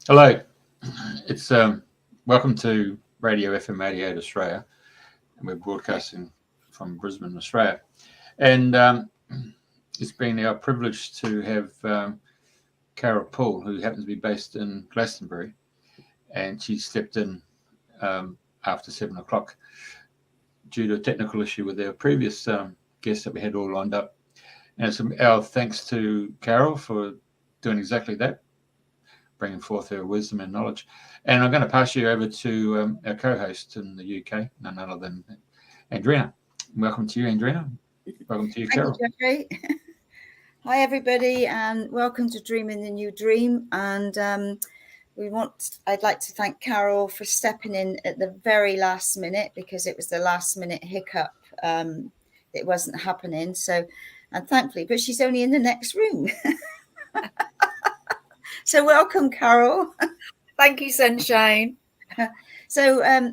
Hello, it's welcome to Radio FM88 Australia, and we're broadcasting from Brisbane, Australia. And it's been our privilege to have Carol Poole, who happens to be based in Glastonbury, and she stepped in after 7 o'clock due to a technical issue with our previous guests that we had all lined up. And it's our thanks to Carol for doing exactly that, bringing forth her wisdom and knowledge. And I'm going to pass you over to our co-host in the UK, none other than Andrena. Welcome to you, Andrena. Welcome to you, Carol. Thank you, Jeffrey. Hi, everybody, and welcome to Dreaming the New Dream. And I'd like to thank Carol for stepping in at the very last minute, because it was the last minute hiccup. It wasn't happening. And thankfully, but she's only in the next room. So welcome, Carol. Thank you, Sunshine. So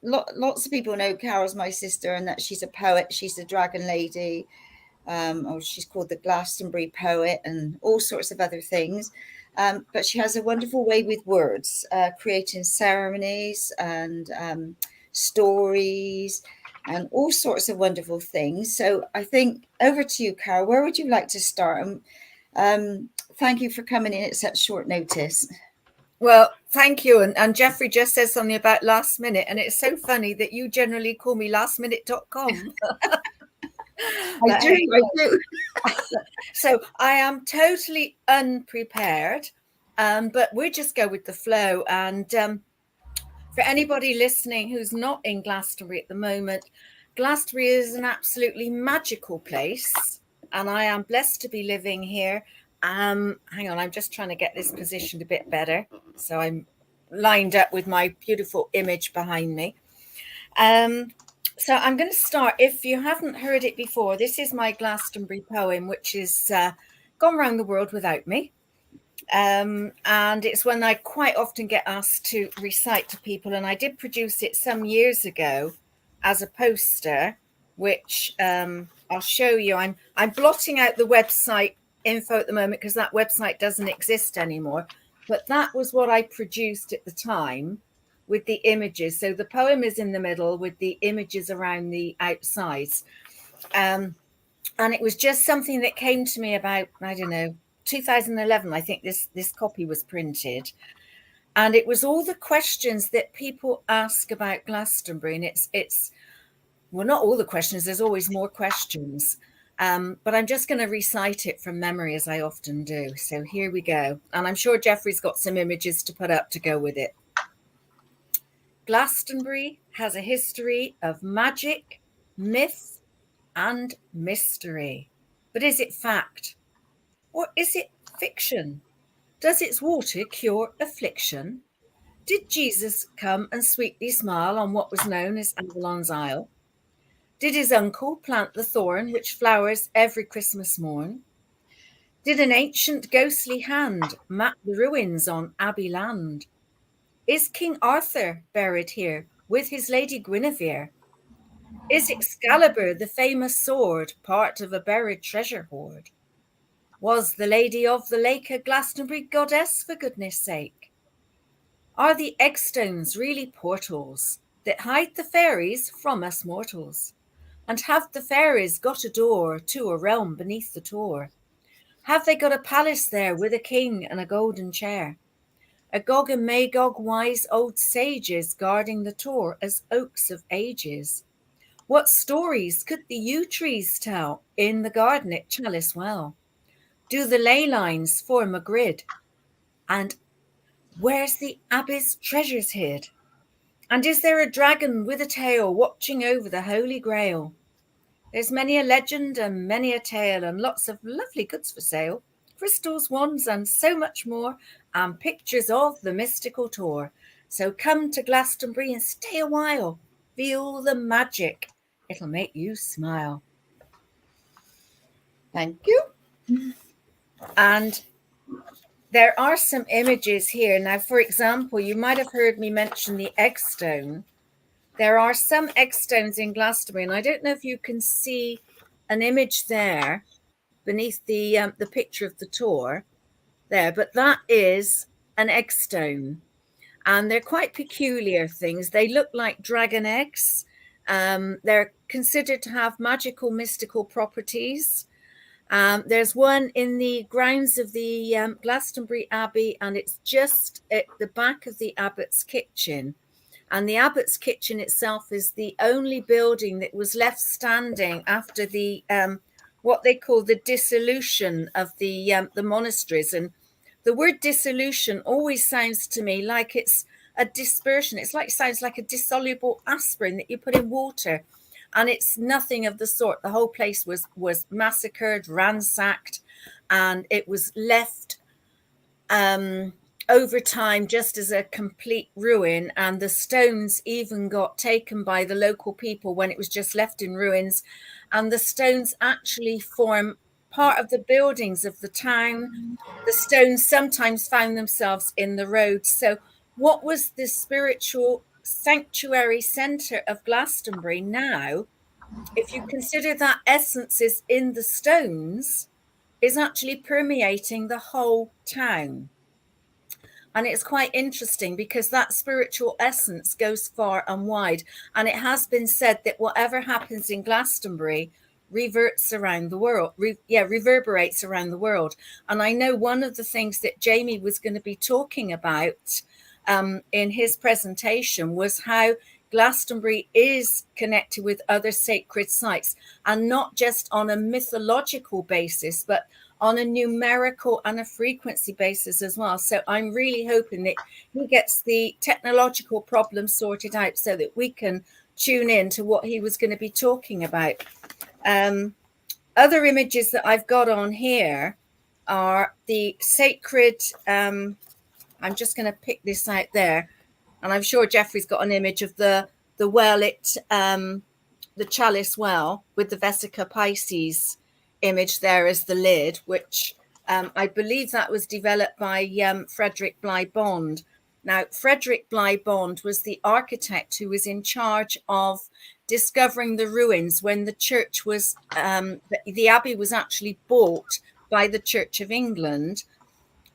lots of people know Carol's my sister, and that she's a poet. She's a dragon lady. Or she's called the Glastonbury poet, and all sorts of other things. But she has a wonderful way with words, creating ceremonies and stories and all sorts of wonderful things. So I think over to you, Carol. Where would you like to start? Thank you for coming in at such short notice. Well, thank you. And Jeffrey just said something about last minute. And it's so funny that you generally call me lastminute.com. I do. So I am totally unprepared, but we'll just go with the flow. And for anybody listening who's not in Glastonbury at the moment, Glastonbury is an absolutely magical place. And I am blessed to be living here. Hang on, I'm just trying to get this positioned a bit better. So I'm lined up with my beautiful image behind me. So I'm going to start. If you haven't heard it before, this is my Glastonbury poem, which is gone around the world without me. And it's one I quite often get asked to recite to people. And I did produce it some years ago as a poster, which I'll show you. I'm blotting out the website info at the moment because that website doesn't exist anymore. But that was what I produced at the time, with the images. So the poem is in the middle with the images around the outsides. And it was just something that came to me about, 2011, I think this copy was printed. And it was all the questions that people ask about Glastonbury. And it's well, not all the questions, there's always more questions. But I'm just going to recite it from memory, as I often do. So here we go. And I'm sure Jeffrey's got some images to put up to go with it. Glastonbury has a history of magic, myth, and mystery. But is it fact? Or is it fiction? Does its water cure affliction? Did Jesus come and sweetly smile on what was known as Avalon's Isle? Did his uncle plant the thorn which flowers every Christmas morn? Did an ancient ghostly hand map the ruins on Abbey land? Is King Arthur buried here with his Lady Guinevere? Is Excalibur, the famous sword, part of a buried treasure hoard? Was the Lady of the Lake a Glastonbury goddess, for goodness sake? Are the eggstones really portals that hide the fairies from us mortals? And have the fairies got a door to a realm beneath the Tor? Have they got a palace there with a king and a golden chair? A Gog and Magog wise old sages guarding the Tor as oaks of ages? What stories could the yew trees tell in the garden at Chalice Well? Do the ley lines form a grid? And where's the abbey's treasures hid? And is there a dragon with a tail watching over the Holy Grail? There's many a legend and many a tale, and lots of lovely goods for sale. Crystals, wands, and so much more, and pictures of the mystical tour. So come to Glastonbury and stay a while. Feel the magic. It'll make you smile. Thank you. And there are some images here. Now, for example, you might have heard me mention the eggstone. There are some eggstones in Glastonbury, and I don't know if you can see an image there beneath the picture of the Tor there, but that is an egg stone, and they're quite peculiar things. They look like dragon eggs. They're considered to have magical, mystical properties. There's one in the grounds of the Glastonbury Abbey, and it's just at the back of the abbot's kitchen. And the abbot's kitchen itself is the only building that was left standing after the what they call the dissolution of the monasteries. And the word dissolution always sounds to me like it's a dispersion. Sounds like a dissoluble aspirin that you put in water. And it's nothing of the sort. The whole place was massacred, ransacked, and it was left over time just as a complete ruin. And the stones even got taken by the local people when it was just left in ruins. And the stones actually form part of the buildings of the town. The stones sometimes found themselves in the roads. So what was the spiritual sanctuary centre of Glastonbury now, if you consider that essence is in the stones, is actually permeating the whole town. And it's quite interesting because that spiritual essence goes far and wide. And it has been said that whatever happens in Glastonbury reverberates around the world. And I know one of the things that Jamie was going to be talking about in his presentation was how Glastonbury is connected with other sacred sites, and not just on a mythological basis, but on a numerical and a frequency basis as well. So I'm really hoping that he gets the technological problem sorted out so that we can tune in to what he was going to be talking about. Other images that I've got on here are the sacred, I'm just going to pick this out there, and I'm sure Jeffrey's got an image of the well the chalice well with the Vesica Pisces image there as the lid, which I believe that was developed by Frederick Bly Bond. Now, Frederick Bly Bond was the architect who was in charge of discovering the ruins when the church was, the abbey was actually bought by the Church of England.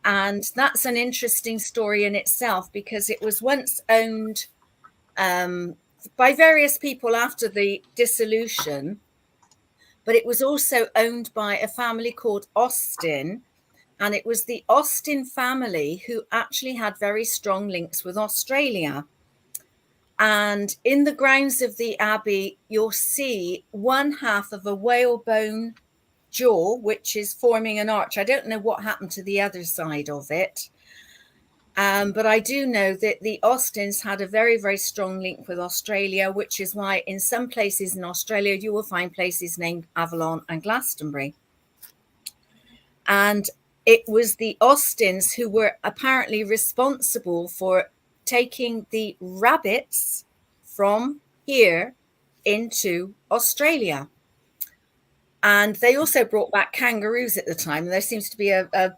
And that's an interesting story in itself, because it was once owned by various people after the dissolution, but it was also owned by a family called Austin. And it was the Austin family who actually had very strong links with Australia. And in the grounds of the abbey, you'll see one half of a whalebone jaw, which is forming an arch. I don't know what happened to the other side of it. But I do know that the Austins had a very, very strong link with Australia, which is why in some places in Australia, you will find places named Avalon and Glastonbury. And it was the Austins who were apparently responsible for taking the rabbits from here into Australia. And they also brought back kangaroos at the time. And there seems to be a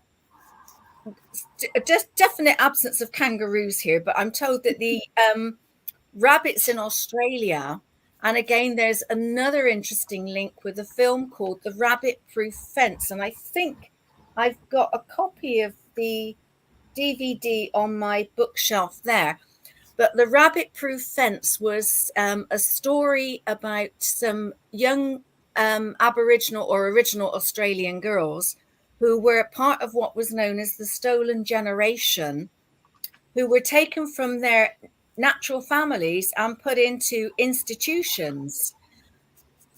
definite absence of kangaroos here. But I'm told that the rabbits in Australia, and again, there's another interesting link with a film called The Rabbit-Proof Fence. And I think I've got a copy of the DVD on my bookshelf there. But The Rabbit-Proof Fence was a story about some young Aboriginal or original Australian girls who were part of what was known as the Stolen Generation, who were taken from their natural families and put into institutions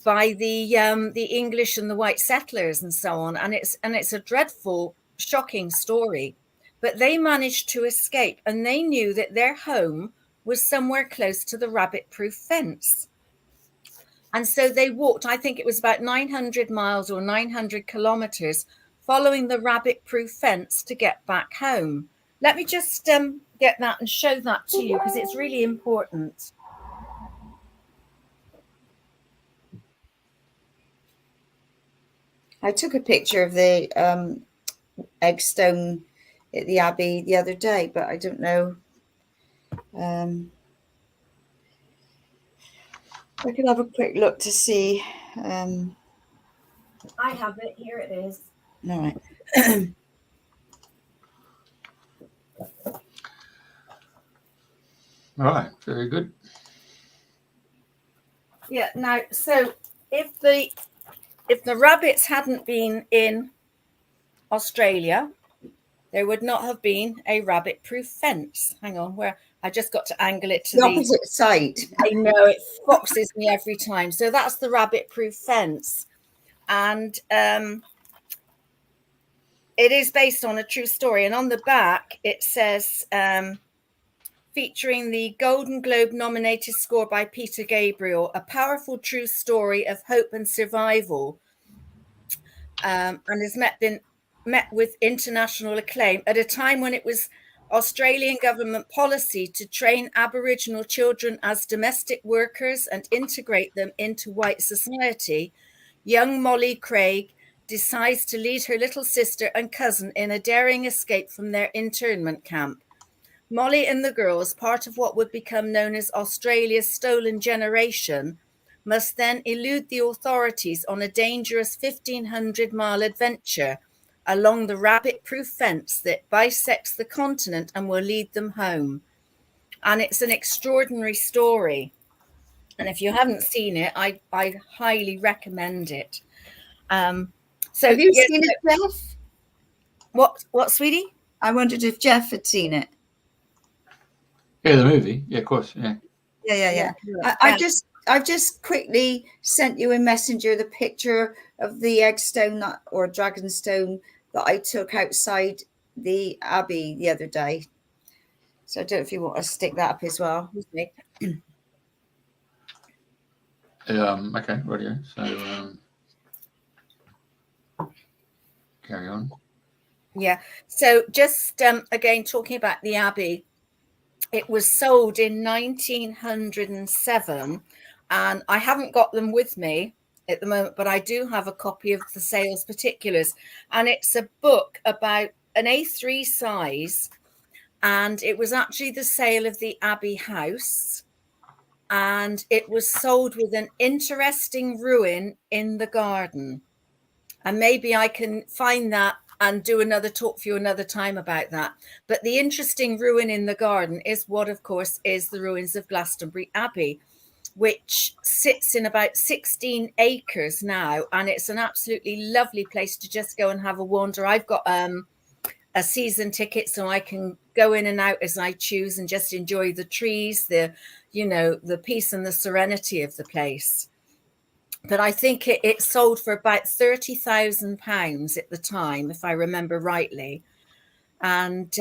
by the English and the white settlers and so on. And it's a dreadful, shocking story. But they managed to escape, and they knew that their home was somewhere close to the rabbit-proof fence. And so they walked, I think it was about 900 miles or 900 kilometers, following the rabbit-proof fence to get back home. Let me just get that and show that to you, because it's really important. I took a picture of the egg stone at the Abbey the other day, but I don't know. I could have a quick look to see. I have it. Here it is. All right. Right, very good. Yeah. Now, so if the rabbits hadn't been in Australia, there would not have been a rabbit-proof fence. Hang on, where I just got to angle it to The opposite side. I know it foxes me every time. So that's the rabbit-proof fence, and it is based on a true story. And on the back it says, featuring the Golden Globe nominated score by Peter Gabriel, a powerful true story of hope and survival, and has met with international acclaim at a time when it was Australian government policy to train Aboriginal children as domestic workers and integrate them into white society. Young Molly Craig decides to lead her little sister and cousin in a daring escape from their internment camp. Molly and the girls, part of what would become known as Australia's Stolen Generation, must then elude the authorities on a dangerous 1,500-mile adventure along the rabbit-proof fence that bisects the continent and will lead them home. And it's an extraordinary story. And if you haven't seen it, I highly recommend it. So have you seen it, Jeff? What, sweetie? I wondered if Jeff had seen it. Yeah, the movie. Yeah, of course. Yeah. Yeah. I've just quickly sent you in Messenger the picture of the eggstone or dragonstone that I took outside the Abbey the other day. So I don't know if you want to stick that up as well. Okay, radio. So carry on. Yeah. So just again, talking about the Abbey, it was sold in 1907, and I haven't got them with me at the moment, but I do have a copy of the sales particulars, and it's a book about an A3 size, and it was actually the sale of the Abbey house, and it was sold with an interesting ruin in the garden. And maybe I can find that and do another talk for you another time about that. But the interesting ruin in the garden is what, of course, is the ruins of Glastonbury Abbey, which sits in about 16 acres now. And it's an absolutely lovely place to just go and have a wander. I've got a season ticket, so I can go in and out as I choose and just enjoy the trees, the peace and the serenity of the place. But I think it sold for about £30,000 at the time, if I remember rightly. And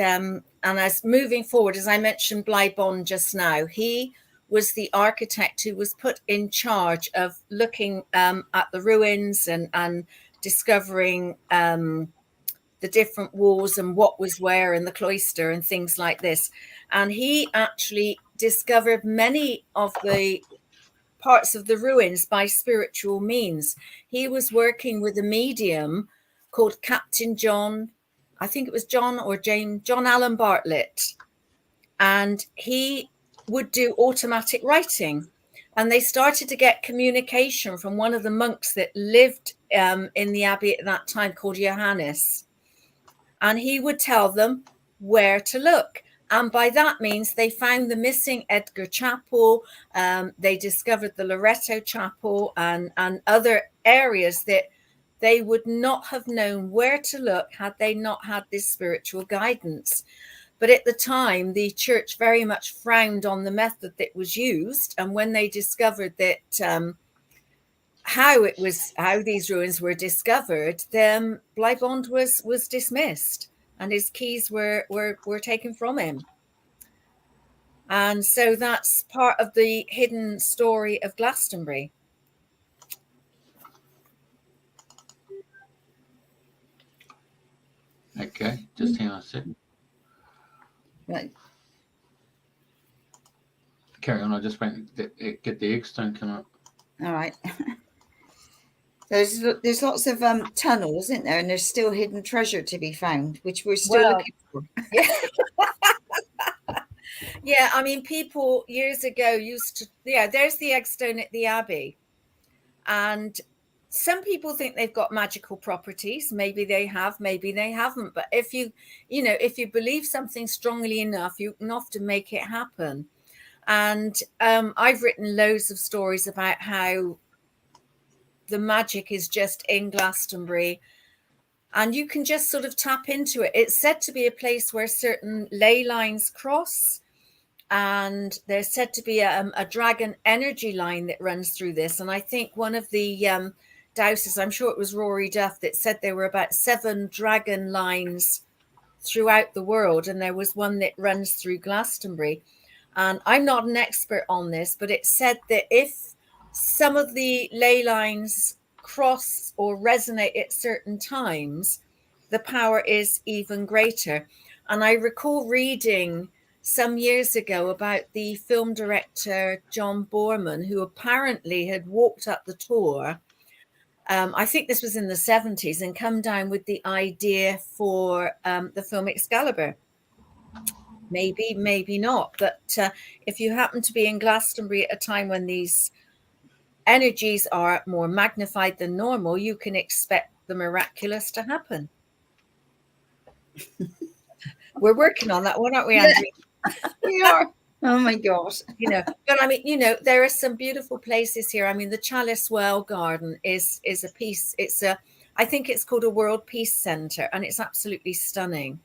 as moving forward, as I mentioned Bly Bond just now, he was the architect who was put in charge of looking at the ruins and discovering the different walls and what was where in the cloister and things like this. And he actually discovered many of the parts of the ruins by spiritual means. He was working with a medium called Captain John, I think it was John or James, John Allen Bartlett. And he would do automatic writing. And they started to get communication from one of the monks that lived in the Abbey at that time called Johannes. And he would tell them where to look. And by that means, they found the missing Edgar Chapel. They discovered the Loretto Chapel and other areas that they would not have known where to look had they not had this spiritual guidance. But at the time, the church very much frowned on the method that was used. And when they discovered that how these ruins were discovered, then Bly Bond was dismissed. And his keys were taken from him. And so that's part of the hidden story of Glastonbury. Okay, just hang on a second. Right. Carry on. I just went get the eggstone come up. All right. There's lots of tunnels, isn't there? And there's still hidden treasure to be found, which we're still looking for. Yeah. Yeah, I mean, people years ago used to, there's the eggstone at the Abbey. And some people think they've got magical properties. Maybe they have, maybe they haven't. But if you believe something strongly enough, you can often make it happen. And I've written loads of stories about how the magic is just in Glastonbury, and you can just sort of tap into it. It's said to be a place where certain ley lines cross, and there's said to be a dragon energy line that runs through this. And I think one of the dowsers, I'm sure it was Rory Duff, that said there were about 7 dragon lines throughout the world, and there was one that runs through Glastonbury. And I'm not an expert on this, but it said that if some of the ley lines cross or resonate at certain times, the power is even greater. And I recall reading some years ago about the film director John Boorman, who apparently had walked up the Tor. I think this was in the 70s, and come down with the idea for the film Excalibur. Maybe, maybe not. But if you happen to be in Glastonbury at a time when these energies are more magnified than normal, you can expect the miraculous to happen. We're working on that one, aren't we, Andrew? We are. Oh my gosh. But I mean, there are some beautiful places here. I mean, the Chalice Well Garden is a piece. I think it's called a World Peace Centre, and it's absolutely stunning,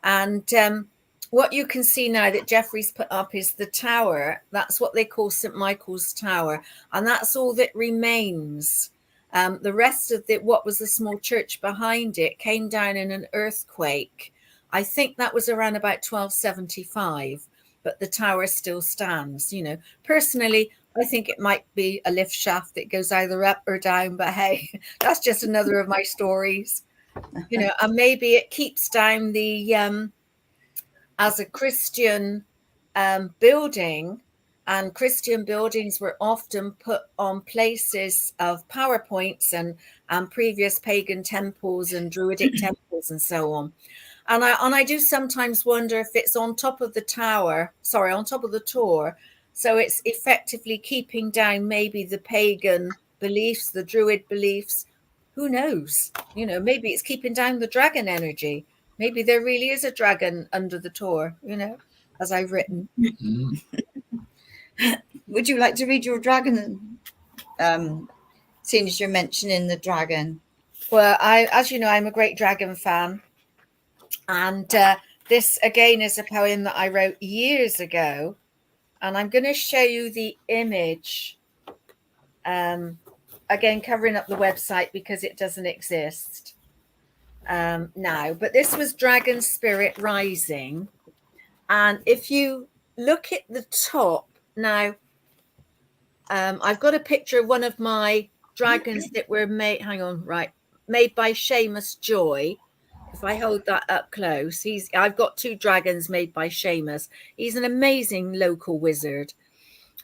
And what you can see now that Jeffrey's put up is the tower. That's what they call St. Michael's Tower. And that's all that remains. The rest of what was the small church behind it came down in an earthquake. I think that was around about 1275, but the tower still stands. Personally, I think it might be a lift shaft that goes either up or down, but hey, that's just another of my stories. And maybe it keeps down the as a Christian building, and Christian buildings were often put on places of power points and previous pagan temples and druidic temples and so on. And I do sometimes wonder if it's on top of the Tor. So it's effectively keeping down maybe the pagan beliefs, the druid beliefs. Who knows? Maybe it's keeping down the dragon energy. Maybe there really is a dragon under the Tor, as I've written. Would you like to read your dragon, seeing as you're mentioning the dragon? Well, as you know, I'm a great dragon fan. And this, again, is a poem that I wrote years ago. And I'm going to show you the image, again, covering up the website because it doesn't exist now. But this was Dragon Spirit Rising. And if you look at the top, now, I've got a picture of one of my dragons that were made by Seamus Joy. If I hold that up close, I've got 2 dragons made by Seamus. He's an amazing local wizard.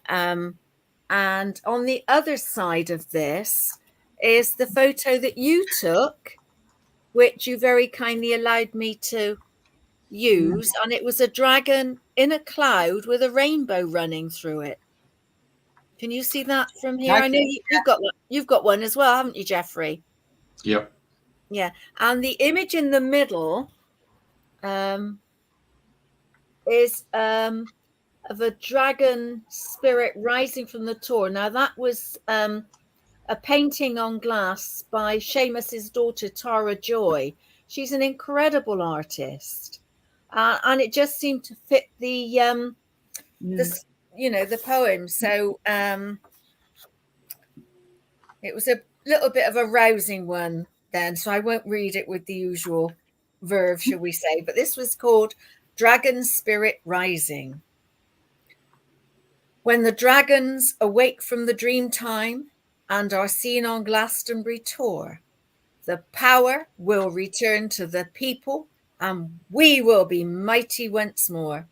And on the other side of this is the photo that you took, which you very kindly allowed me to use. And it was a dragon in a cloud with a rainbow running through it. Can you see that from here? I know you've got one as well, haven't you, Jeffrey? Yep. Yeah, and the image in the middle is of a dragon spirit rising from the Tor. Now, that was a painting on glass by Seamus's daughter, Tara Joy. She's an incredible artist, and it just seemed to fit the poem. So it was a little bit of a rousing one then, so I won't read it with the usual verve, shall we say, but this was called Dragon Spirit Rising. When the dragons awake from the dream time and are seen on Glastonbury Tor, the power will return to the people and we will be mighty once more.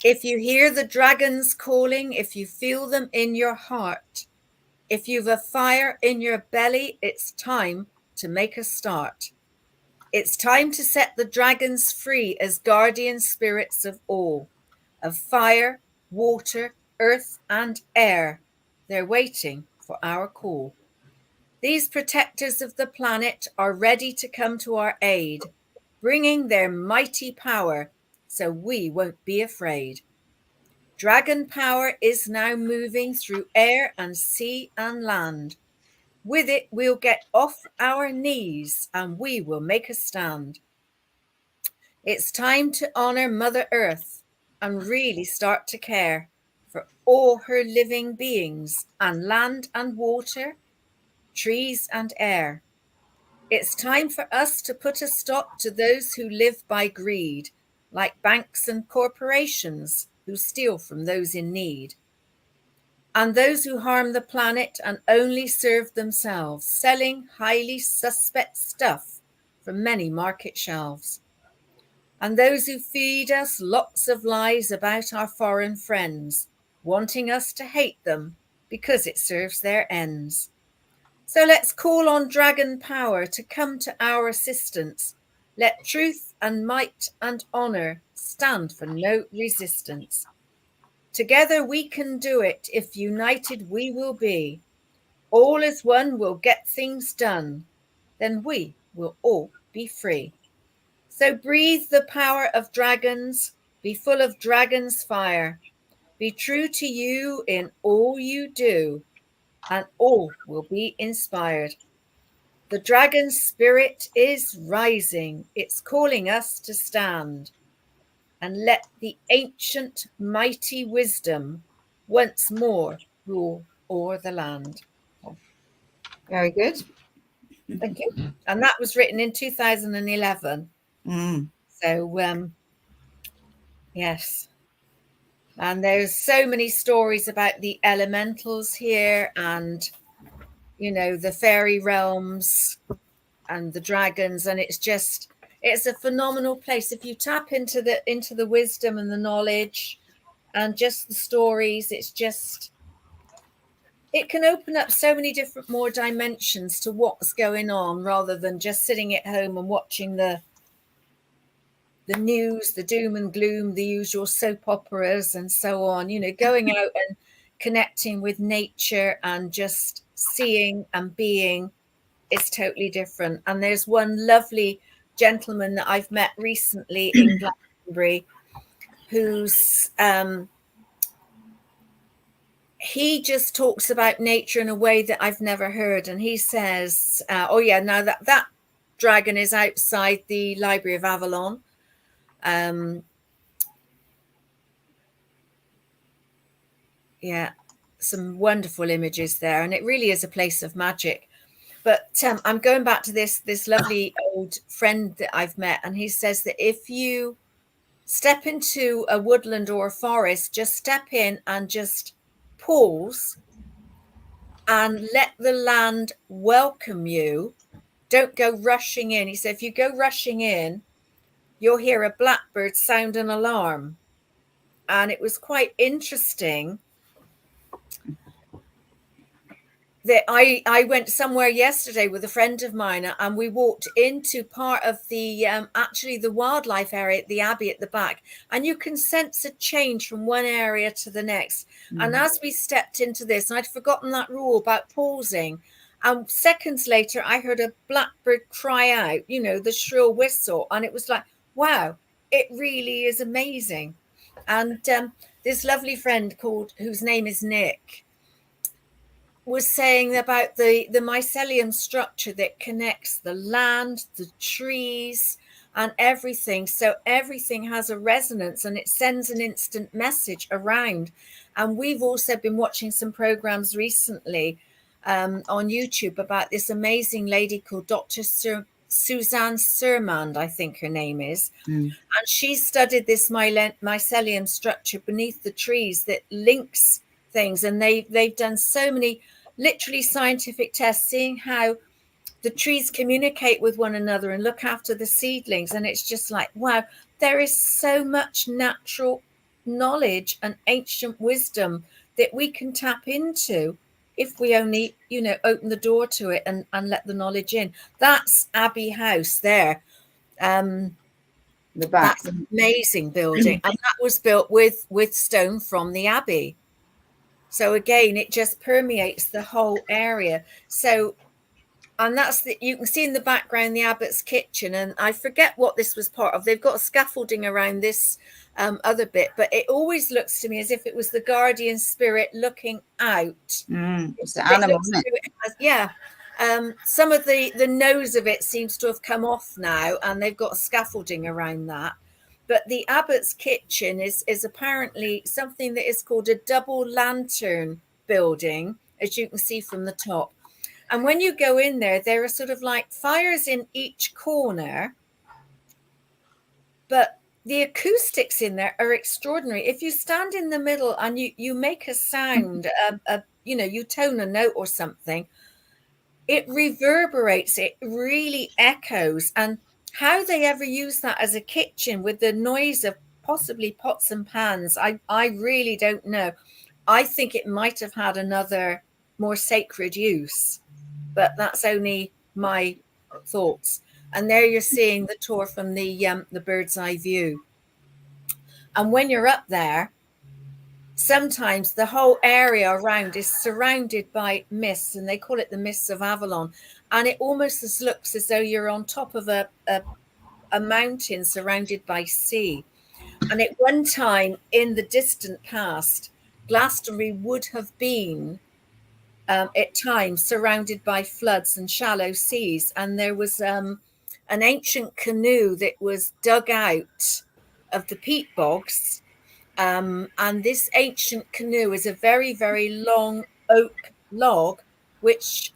If you hear the dragons calling, if you feel them in your heart, if you've a fire in your belly, it's time to make a start. It's time to set the dragons free as guardian spirits of all, of fire, water, earth, and air. They're waiting for our call. These protectors of the planet are ready to come to our aid, bringing their mighty power so we won't be afraid. Dragon power is now moving through air and sea and land. With it, we'll get off our knees and we will make a stand. It's time to honor Mother Earth and really start to care for all her living beings and land and water, trees and air. It's time for us to put a stop to those who live by greed, like banks and corporations who steal from those in need. And those who harm the planet and only serve themselves, selling highly suspect stuff from many market shelves. And those who feed us lots of lies about our foreign friends, wanting us to hate them because it serves their ends. So let's call on dragon power to come to our assistance. Let truth and might and honor stand for no resistance. Together we can do it, if united we will be. All as one will get things done, then we will all be free. So breathe the power of dragons, be full of dragons' fire. Be true to you in all you do, and all will be inspired. The dragon spirit is rising, it's calling us to stand. And let the ancient mighty wisdom once more rule o'er the land. Very good. Thank you. And that was written in 2011. So, yes. And there's so many stories about the elementals here and, you know, the fairy realms and the dragons. And it's a phenomenal place. If you tap into the wisdom and the knowledge and just the stories, it can open up so many different more dimensions to what's going on, rather than just sitting at home and watching the news, the doom and gloom, the usual soap operas and so on. You know, going out and connecting with nature and just seeing and being is totally different. And there's one lovely gentleman that I've met recently in Glastonbury who's he just talks about nature in a way that I've never heard. And he says, oh yeah, now that dragon is outside the Library of Avalon. Yeah, some wonderful images there, and it really is a place of magic. But I'm going back to this lovely old friend that I've met, and he says that if you step into a woodland or a forest, just step in and just pause and let the land welcome you. Don't go rushing in. He said, if you go rushing in, you'll hear a blackbird sound an alarm. And it was quite interesting that I went somewhere yesterday with a friend of mine, and we walked into part of the actually the wildlife area, the Abbey at the back, and you can sense a change from one area to the next. And as we stepped into this, and I'd forgotten that rule about pausing, and seconds later I heard a blackbird cry out, you know, the shrill whistle, and it was like, wow, it really is amazing. And this lovely friend whose name is Nick was saying about the mycelium structure that connects the land, the trees, and everything. So everything has a resonance and it sends an instant message around. And we've also been watching some programs recently on YouTube about this amazing lady called Dr. Suzanne Surmand, I think her name is. And she studied this mycelium structure beneath the trees that links things. And they've done so many literally scientific tests, seeing how the trees communicate with one another and look after the seedlings. And it's just like, wow, there is so much natural knowledge and ancient wisdom that we can tap into if we only, you know, open the door to it and let the knowledge in. That's Abbey House there. The back. That's an amazing building. And that was built with stone from the Abbey. So again, it just permeates the whole area. So, and that's you can see in the background the Abbot's kitchen, and I forget what this was part of. They've got scaffolding around this other bit, but it always looks to me as if it was the guardian spirit looking out. It's the animal, isn't it? Yeah. Some of the nose of it seems to have come off now, and they've got scaffolding around that. But the abbot's kitchen is apparently something that is called a double lantern building, as you can see from the top. And when you go in there, there are sort of like fires in each corner, but the acoustics in there are extraordinary. If you stand in the middle and you make a sound, you tone a note or something, it reverberates, it really echoes. And how they ever use that as a kitchen with the noise of possibly pots and pans, I really don't know. I think it might have had another more sacred use, but that's only my thoughts. And there you're seeing the tour from the bird's eye view. And when you're up there, sometimes the whole area around is surrounded by mists, and they call it the mists of Avalon. And it almost looks as though you're on top of a mountain surrounded by sea. And at one time in the distant past, Glastonbury would have been at times surrounded by floods and shallow seas. And there was an ancient canoe that was dug out of the peat bogs. And this ancient canoe is a very, very long oak log, which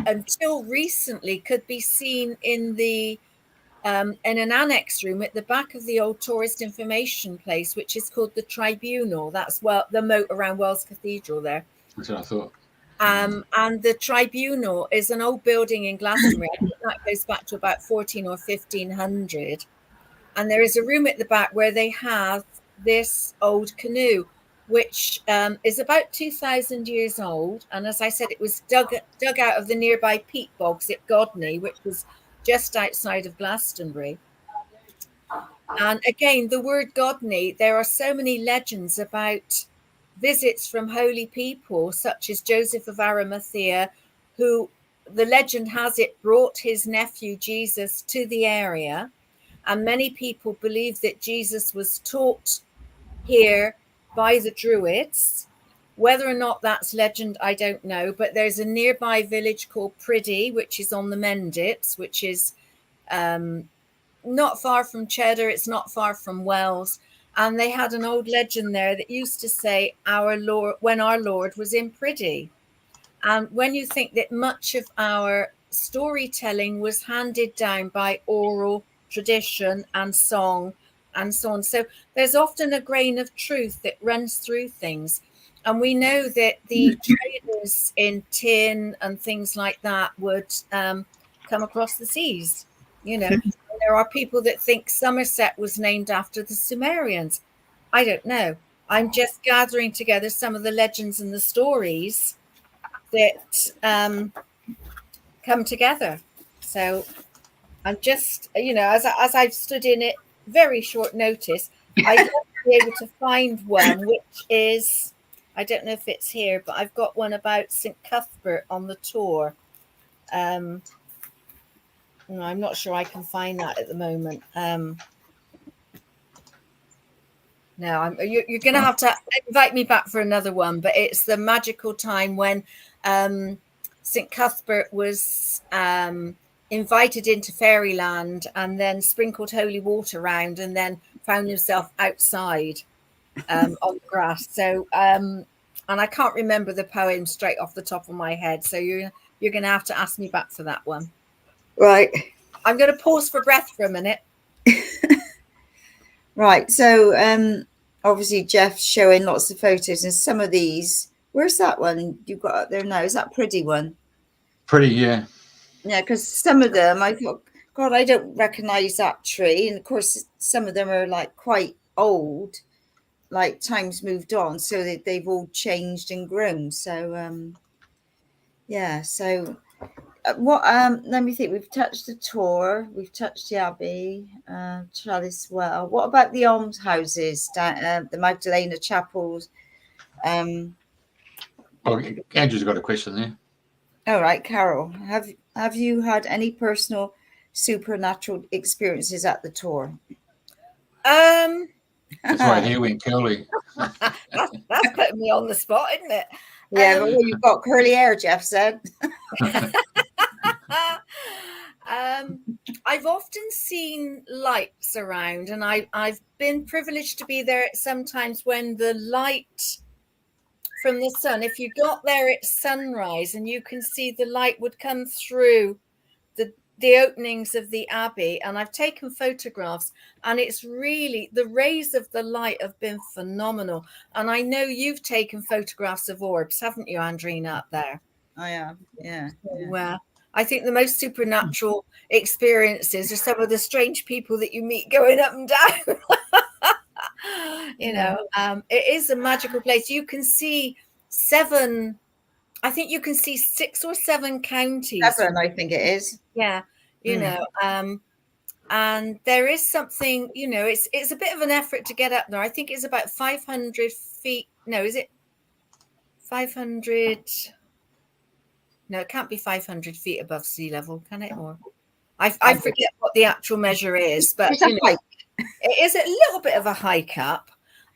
until recently could be seen in an annex room at the back of the old tourist information place, which is called the Tribunal. That's the moat around Wells Cathedral there. That's what I thought. And the Tribunal is an old building in Glastonbury. I think that goes back to about 14 or 1500. And there is a room at the back where they have this old canoe, which is about 2,000 years old. And as I said, it was dug out of the nearby peat bogs at Godney, which was just outside of Glastonbury. And again, the word Godney, there are so many legends about visits from holy people, such as Joseph of Arimathea, who, the legend has it, brought his nephew Jesus to the area. And many people believe that Jesus was taught here by the Druids. Whether or not that's legend, I don't know. But there's a nearby village called Priddy, which is on the Mendips, which is not far from Cheddar. It's not far from Wells. And they had an old legend there that used to say, when our Lord was in Priddy. And when you think that much of our storytelling was handed down by oral tradition and song and so on, so there's often a grain of truth that runs through things. And we know that the traders in tin and things like that would come across the seas. There are people that think Somerset was named after the Sumerians. I don't know. I'm just gathering together some of the legends and the stories that come together. So I'm just, as I've stood in it, very short notice, I'd love to be able to find one, which is, I don't know if it's here, but I've got one about St. Cuthbert on the tour. No, I'm not sure I can find that at the moment. No, you're going to have to invite me back for another one, but it's the magical time when St. Cuthbert was invited into fairyland and then sprinkled holy water around and then found himself outside on the grass. So, and I can't remember the poem straight off the top of my head. So you're going to have to ask me back for that one. Right. I'm going to pause for breath for a minute. Right. So obviously Jeff's showing lots of photos, and some of these, where's that one you've got up there now? Is that Priddy one? Pretty, yeah. Yeah, because some of them I thought, God, I don't recognize that tree. And of course, some of them are like quite old, like time's moved on, so that they've all changed and grown. So yeah, so what let me think. We've touched the tour, we've touched the abbey, chalice. Well, what about the almshouses, the Magdalena chapels? Well, Andrew's got a question there. All right, Carol, have you had any personal supernatural experiences at the tour? That's why hair went curly. That's putting me on the spot, isn't it? Yeah, well, you've got curly hair, Jeff said. I've often seen lights around, and I've been privileged to be there sometimes when the light from the sun, if you got there at sunrise and you can see the light would come through the openings of the abbey, and I've taken photographs, and it's really, the rays of the light have been phenomenal. And I know you've taken photographs of orbs, haven't you, Andrena, up there? I am, yeah. So, I think the most supernatural experiences are some of the strange people that you meet going up and down. You know, it is a magical place. You can see 7, I think you can see 6 or 7 counties. 7, I think it is. Yeah, you know, and there is something, you know, it's a bit of an effort to get up there. I think it's about 500 feet. No, is it 500? No, it can't be 500 feet above sea level, can it? Or I forget what the actual measure is, but you know, it is a little bit of a hike up.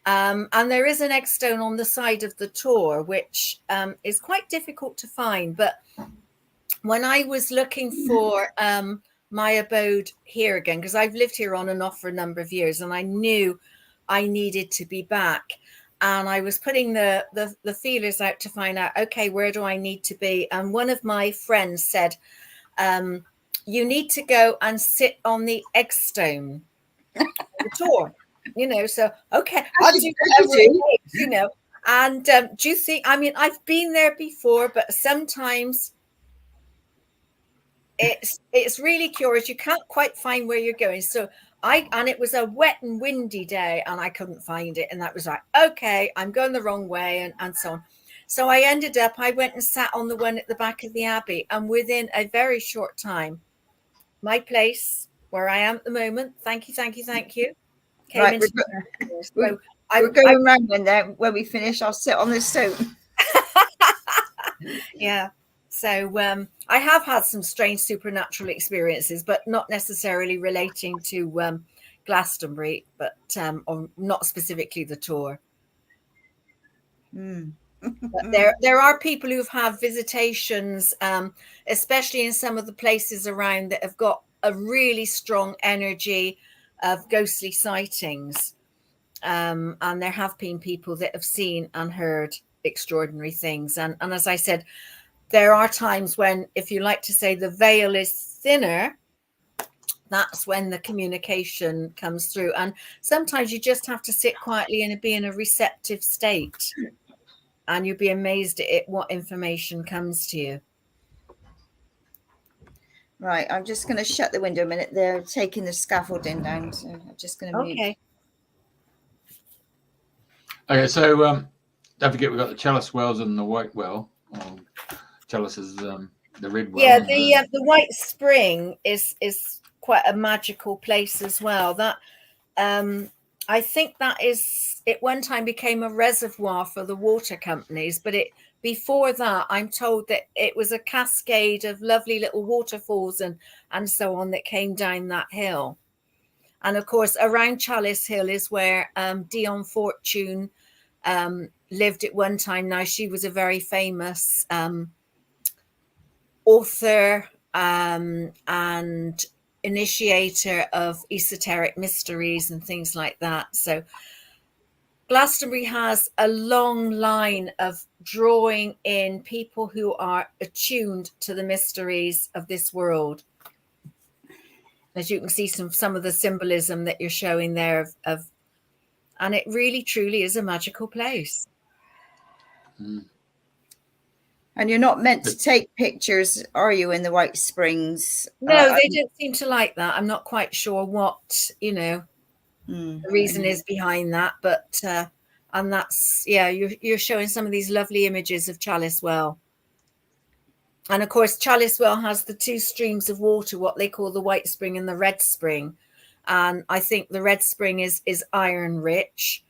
And there is an egg stone on the side of the tour, which is quite difficult to find. But when I was looking for my abode here again, because I've lived here on and off for a number of years, and I knew I needed to be back. And I was putting the feelers out to find out, okay, where do I need to be? And one of my friends said, you need to go and sit on the egg stone the tour, you know. So okay, I'll do whatever it takes, you know. And do you think, I mean, I've been there before, but sometimes it's really curious. You can't quite find where you're going. So and it was a wet and windy day, and I couldn't find it, and that was like, okay, I'm going the wrong way, and so on. So I went and sat on the one at the back of the abbey, and within a very short time, my place where I am at the moment, thank you, came right, into we're going around when we finish. I'll sit on this stone. Yeah. So I have had some strange supernatural experiences, but not necessarily relating to Glastonbury, but or not specifically the tour. But there are people who've had visitations, especially in some of the places around, that have got a really strong energy of ghostly sightings. And there have been people that have seen and heard extraordinary things. And as I said, there are times when, if you like to say, the veil is thinner, that's when the communication comes through. And sometimes you just have to sit quietly and be in a receptive state, and you'll be amazed at what information comes to you. Right, I'm just going to shut the window a minute. They're taking the scaffolding down, so I'm just going to mute. Okay, so don't forget we've got the chalice wells and the white well. Chalice is the red well. Yeah, the White Spring is quite a magical place as well. That I think that is, it one time became a reservoir for the water companies, but before that, I'm told that it was a cascade of lovely little waterfalls and so on that came down that hill. And of course, around Chalice Hill is where Dion Fortune lived at one time. Now, she was a very famous author and initiator of esoteric mysteries and things like that. So Glastonbury has a long line of drawing in people who are attuned to the mysteries of this world. As you can see, some of the symbolism that you're showing there and it really truly is a magical place. And you're not meant to take pictures, are you, in the White Springs? No, they don't seem to like that. I'm not quite sure what, the reason is behind that, but and that's, yeah, you're showing some of these lovely images of Chalice Well. And of course, Chalice Well has the 2 streams of water, what they call the White Spring and the Red Spring. And I think the Red Spring is iron rich.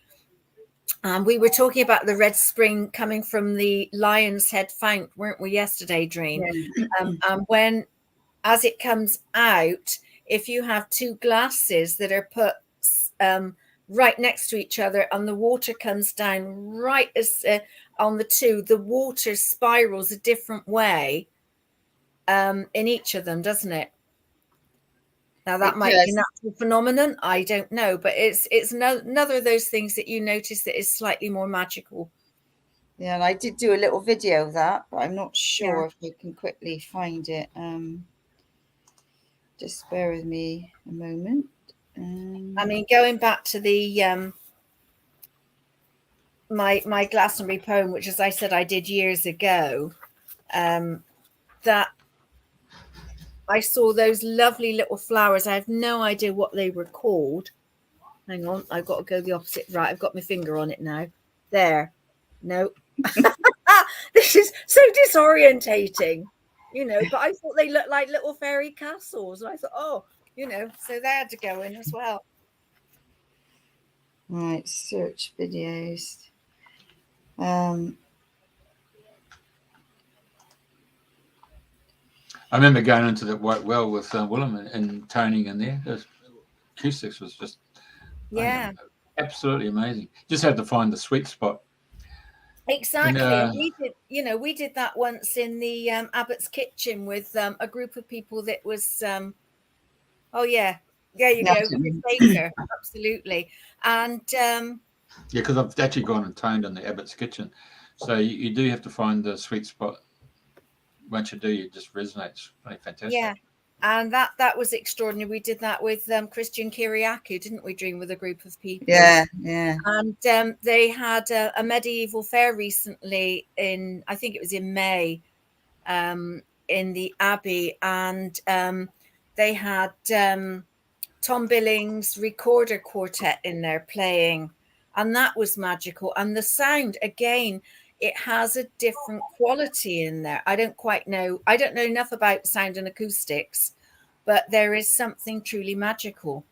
We were talking about the Red Spring coming from the Lion's Head Fount, weren't we, yesterday, Dream? Yeah. As it comes out, if you have 2 glasses that are put right next to each other, and the water comes down right as on the two. The water spirals a different way in each of them, doesn't it? Now that might be a natural phenomenon, I don't know, but it's another of those things that you notice that is slightly more magical. Yeah, and I did do a little video of that, but I'm not sure if I can quickly find it. Just bear with me a moment. I mean, going back to the my Glastonbury poem, which, as I said, I did years ago, that I saw those lovely little flowers. I have no idea what they were called. Hang on, I've got to go the opposite. Right, I've got my finger on it now. There. No. This is so disorientating, you know, but I thought they looked like little fairy castles. And I thought, oh, you know, so they had to go in as well. Right, search videos. I remember going into that White Well with Willem and toning in there. The acoustics was just absolutely amazing. Just had to find the sweet spot. Exactly. And, we did, you know, we did that once in the Abbott's kitchen with a group of people that was oh yeah, there you go, Baker, absolutely. And because I've actually gone and toned in the Abbott's kitchen, so you do have to find the sweet spot. Once you do, it just resonates. Really fantastic. Yeah, and that was extraordinary. We did that with Christian Kyriakou, didn't we? Dream with a group of people. Yeah, yeah. And they had a medieval fair recently in, I think it was in May, in the Abbey, and they had Tom Billings Recorder Quartet in there playing, and that was magical. And the sound, again, it has a different quality in there. I don't know enough about sound and acoustics, but there is something truly magical.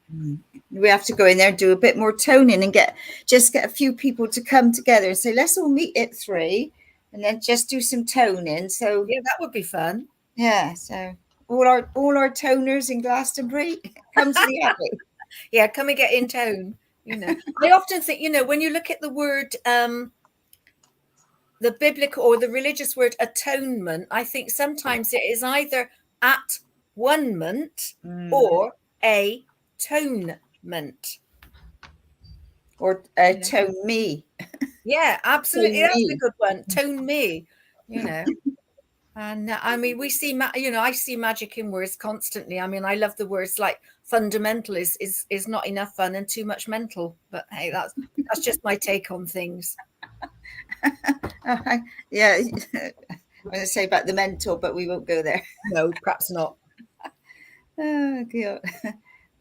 We have to go in there and do a bit more toning and get a few people to come together and say, let's all meet at 3 and then just do some toning. So yeah, that would be fun. Yeah, so all our toners in Glastonbury, come to the Abbey. Yeah, come and get in tone. You know, I often think, you know, when you look at the word, the biblical or the religious word atonement, I think sometimes it is either at one-ment or a tonement. Or tone me. Yeah, absolutely. That's a good one. Tone me, you know. And I mean, we see, you know, I see magic in words constantly. I mean, I love the words like fundamental is not enough fun and too much mental. But hey, that's just my take on things. Yeah, I'm going to say about the mental, but we won't go there. No, perhaps not. Oh, God.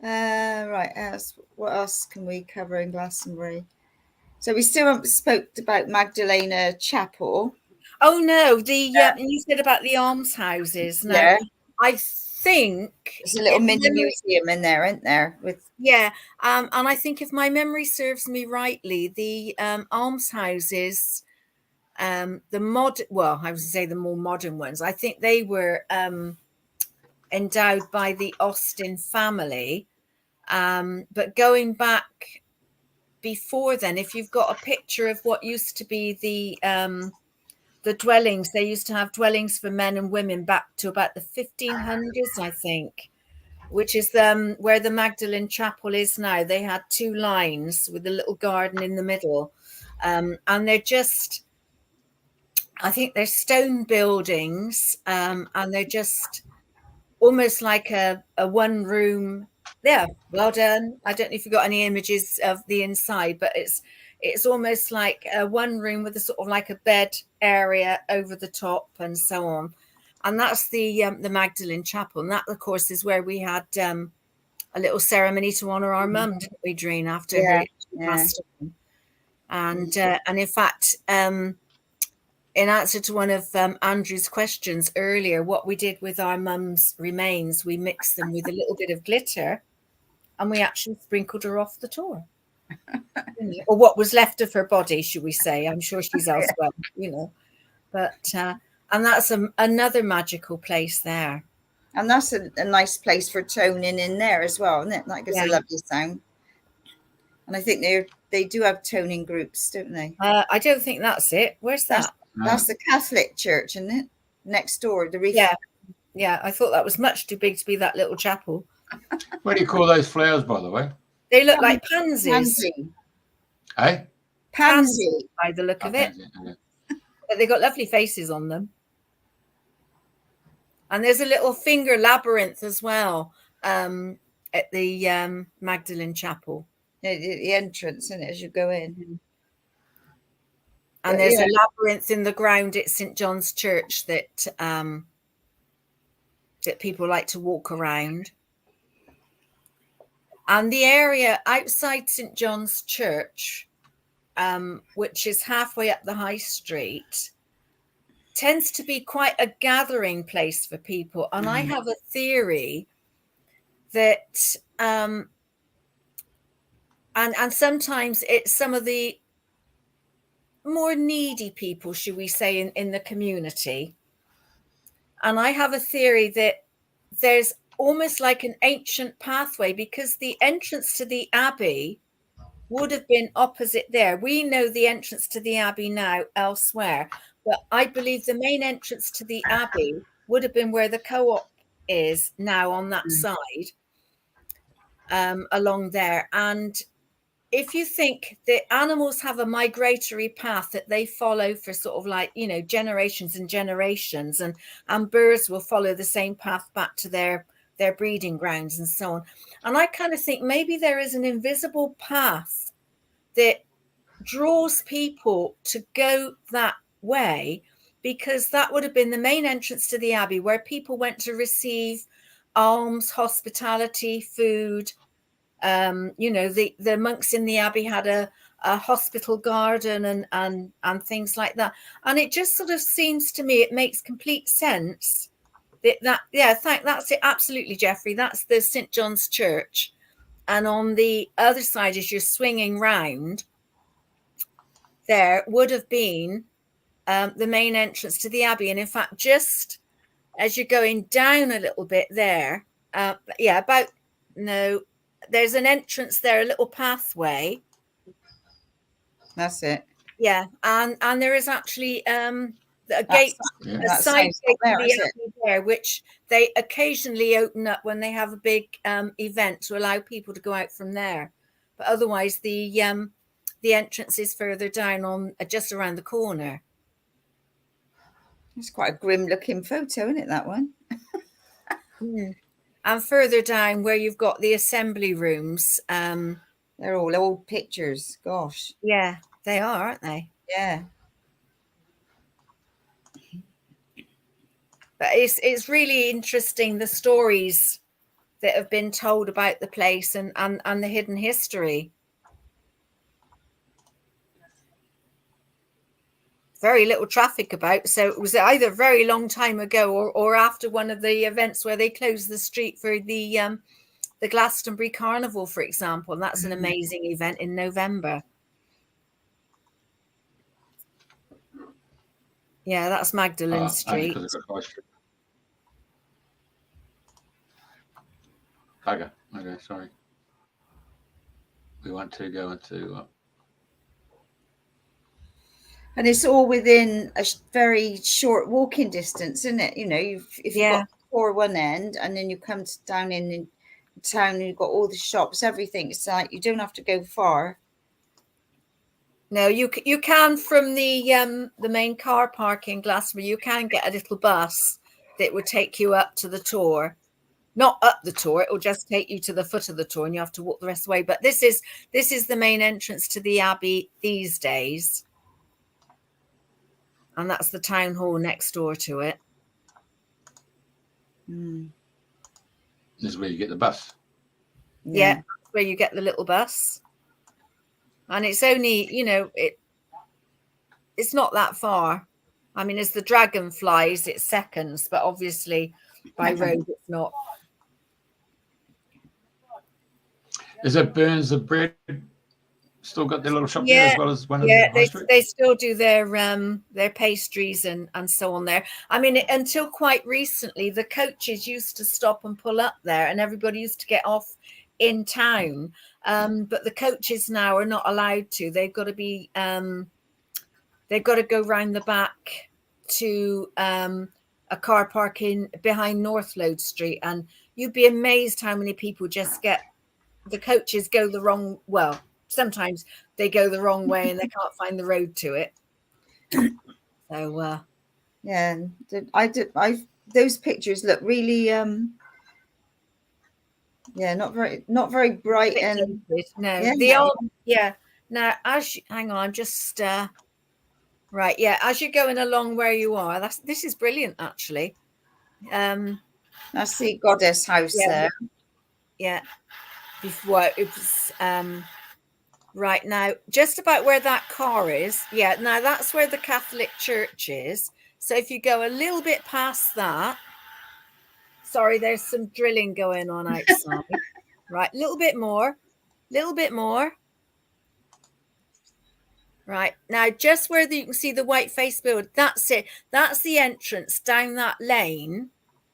Right, what else can we cover in Glastonbury? So we still haven't spoke about Magdalena Chapel. Oh no, you said about the almshouses. Now, yeah. I think there's a little mini museum in there, isn't there? And I think if my memory serves me rightly, the almshouses, I was going to say the more modern ones, I think they were endowed by the Austin family. But going back before then, if you've got a picture of what used to be the dwellings, they used to have dwellings for men and women back to about the 1500s, I think, which is where the Magdalene Chapel is now. They had 2 lines with a little garden in the middle. And they're just, I think they're stone buildings, and they're just almost like a one room. Yeah, well done. I don't know if you've got any images of the inside, but it's almost like a one room with a sort of like a bed area over the top and so on. And that's the Magdalene Chapel. And that, of course, is where we had a little ceremony to honour our mum, didn't we, Dreen, after her passed on. And in fact, in answer to one of Andrew's questions earlier, what we did with our mum's remains, we mixed them with a little bit of glitter and we actually sprinkled her off the tour. Or what was left of her body, should we say. I'm sure she's elsewhere, you know. But and that's another magical place there. And that's a nice place for toning in there as well, isn't it? That gives a lovely sound. And I think they do have toning groups, don't they? I don't think that's it. Where's that? That's the Catholic church, isn't it? Next door, the Yeah, I thought that was much too big to be that little chapel. What do you call those flowers, by the way? They look like pansies. Pansy. Eh? Pansy. By the look of it. Okay. But they got lovely faces on them. And there's a little finger labyrinth as well at the Magdalene Chapel. The entrance, isn't it, as you go in? And there's a labyrinth in the ground at St. John's Church that that people like to walk around. And the area outside St. John's Church, which is halfway up the high street, tends to be quite a gathering place for people. And I have a theory that and sometimes it's some of the more needy people, should we say, in the community. And I have a theory that there's almost like an ancient pathway, because the entrance to the Abbey would have been opposite there. We know the entrance to the Abbey now elsewhere, but I believe the main entrance to the Abbey would have been where the co-op is now, on that side, along there. And if you think the animals have a migratory path that they follow for sort of like, generations and generations, and birds will follow the same path back to their breeding grounds and so on. And I kind of think maybe there is an invisible path that draws people to go that way, because that would have been the main entrance to the Abbey, where people went to receive alms, hospitality, food. The monks in the Abbey had a hospital garden and things like that. And it just sort of seems to me, it makes complete sense that's it. Absolutely, Jeffrey. That's the St. John's Church. And on the other side, as you're swinging round, there would have been the main entrance to the Abbey. And in fact, just as you're going down a little bit there, there's an entrance there, a little pathway. That's it. Yeah, and there is actually a gate, a side gate there, which they occasionally open up when they have a big event to allow people to go out from there. But otherwise, the entrance is further down, on just around the corner. It's quite a grim-looking photo, isn't it, that one? And further down, where you've got the assembly rooms, they're all old pictures. Gosh. Yeah, they are, aren't they? Yeah. But it's really interesting, the stories that have been told about the place and the hidden history. Very little traffic about, so it was either a very long time ago or after one of the events where they closed the street for the Glastonbury Carnival, for example. And that's an amazing event in November. Yeah, that's Magdalene Street. Okay, sorry. We want to go into... And it's all within a very short walking distance, isn't it? If you've got for one end and then you come down in town and you've got all the shops, everything. It's like you don't have to go far. No, you can, from the main car park in Glastonbury, you can get a little bus that would take you up to the Tor. Not up the Tor, it will just take you to the foot of the Tor and you have to walk the rest of the way. But this is the main entrance to the Abbey these days. And that's the town hall next door to it. This is where you get the bus. Yeah, that's where you get the little bus. And it's only, it's not that far. I mean, as the dragon flies, it's seconds, but obviously by road it's not. Is it Burns the Bread still got their little shop there as well as one of the high street? They still do their pastries and so on there. I mean, until quite recently, the coaches used to stop and pull up there, and everybody used to get off in town, but the coaches now are not allowed to. They've got to be they've got to go round the back to a car parking behind North Lode Street, and you'd be amazed how many people just get the coaches go the wrong. Well, sometimes they go the wrong way and they can't find the road to it. So yeah, those pictures look really yeah, not very bright and no, yeah. the old Now, hang on, I'm just right. Yeah, as you're going along where you are, this is brilliant actually. That's the goddess house there. Yeah, before it was right now, just about where that car is. Yeah, now that's where the Catholic Church is. So if you go a little bit past that, sorry, there's some drilling going on outside. Right, a little bit more. Right, now just where you can see the white face building, that's it. That's the entrance down that lane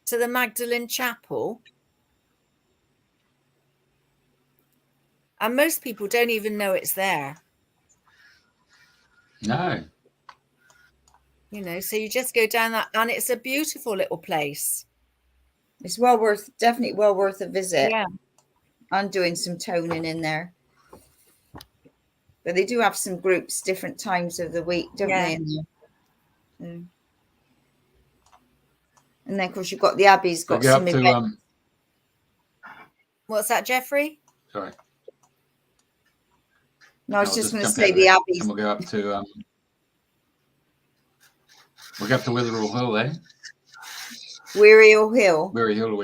to the Magdalene Chapel. And most people don't even know it's there. No. You know, so you just go down that, and it's a beautiful little place. It's definitely well worth a visit. Yeah. I'm doing some toning in there. But they do have some groups different times of the week, don't they? And then, of course, you've got the Abbey's got some events. What's that, Jeffrey? Sorry. No, I was just going to say the Abbey's. And we'll go up to Witherall Hill, eh? Weariall Hill. Weary Hill,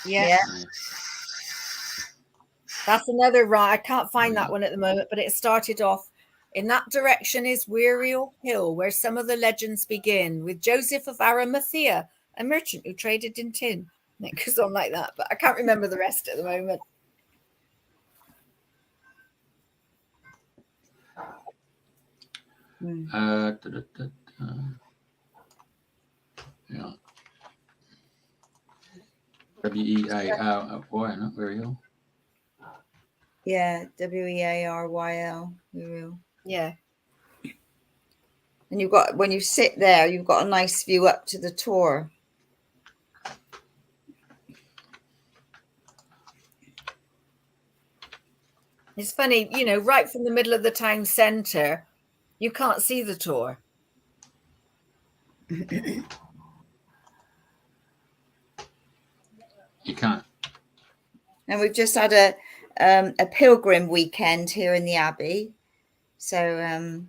Yeah. That's another right. I can't find that one at the moment, but it started off in that direction is Weariall Hill, where some of the legends begin, with Joseph of Arimathea, a merchant who traded in tin. And it goes on like that, but I can't remember the rest at the moment. Yeah. W-E-A-R-Y, not Weariall. Yeah, Wearyl. Weariall. Yeah. And when you sit there, you've got a nice view up to the Tor. It's funny, you know, right from the middle of the town centre, you can't see the Tor. You can't. And we've just had a pilgrim weekend here in the Abbey. So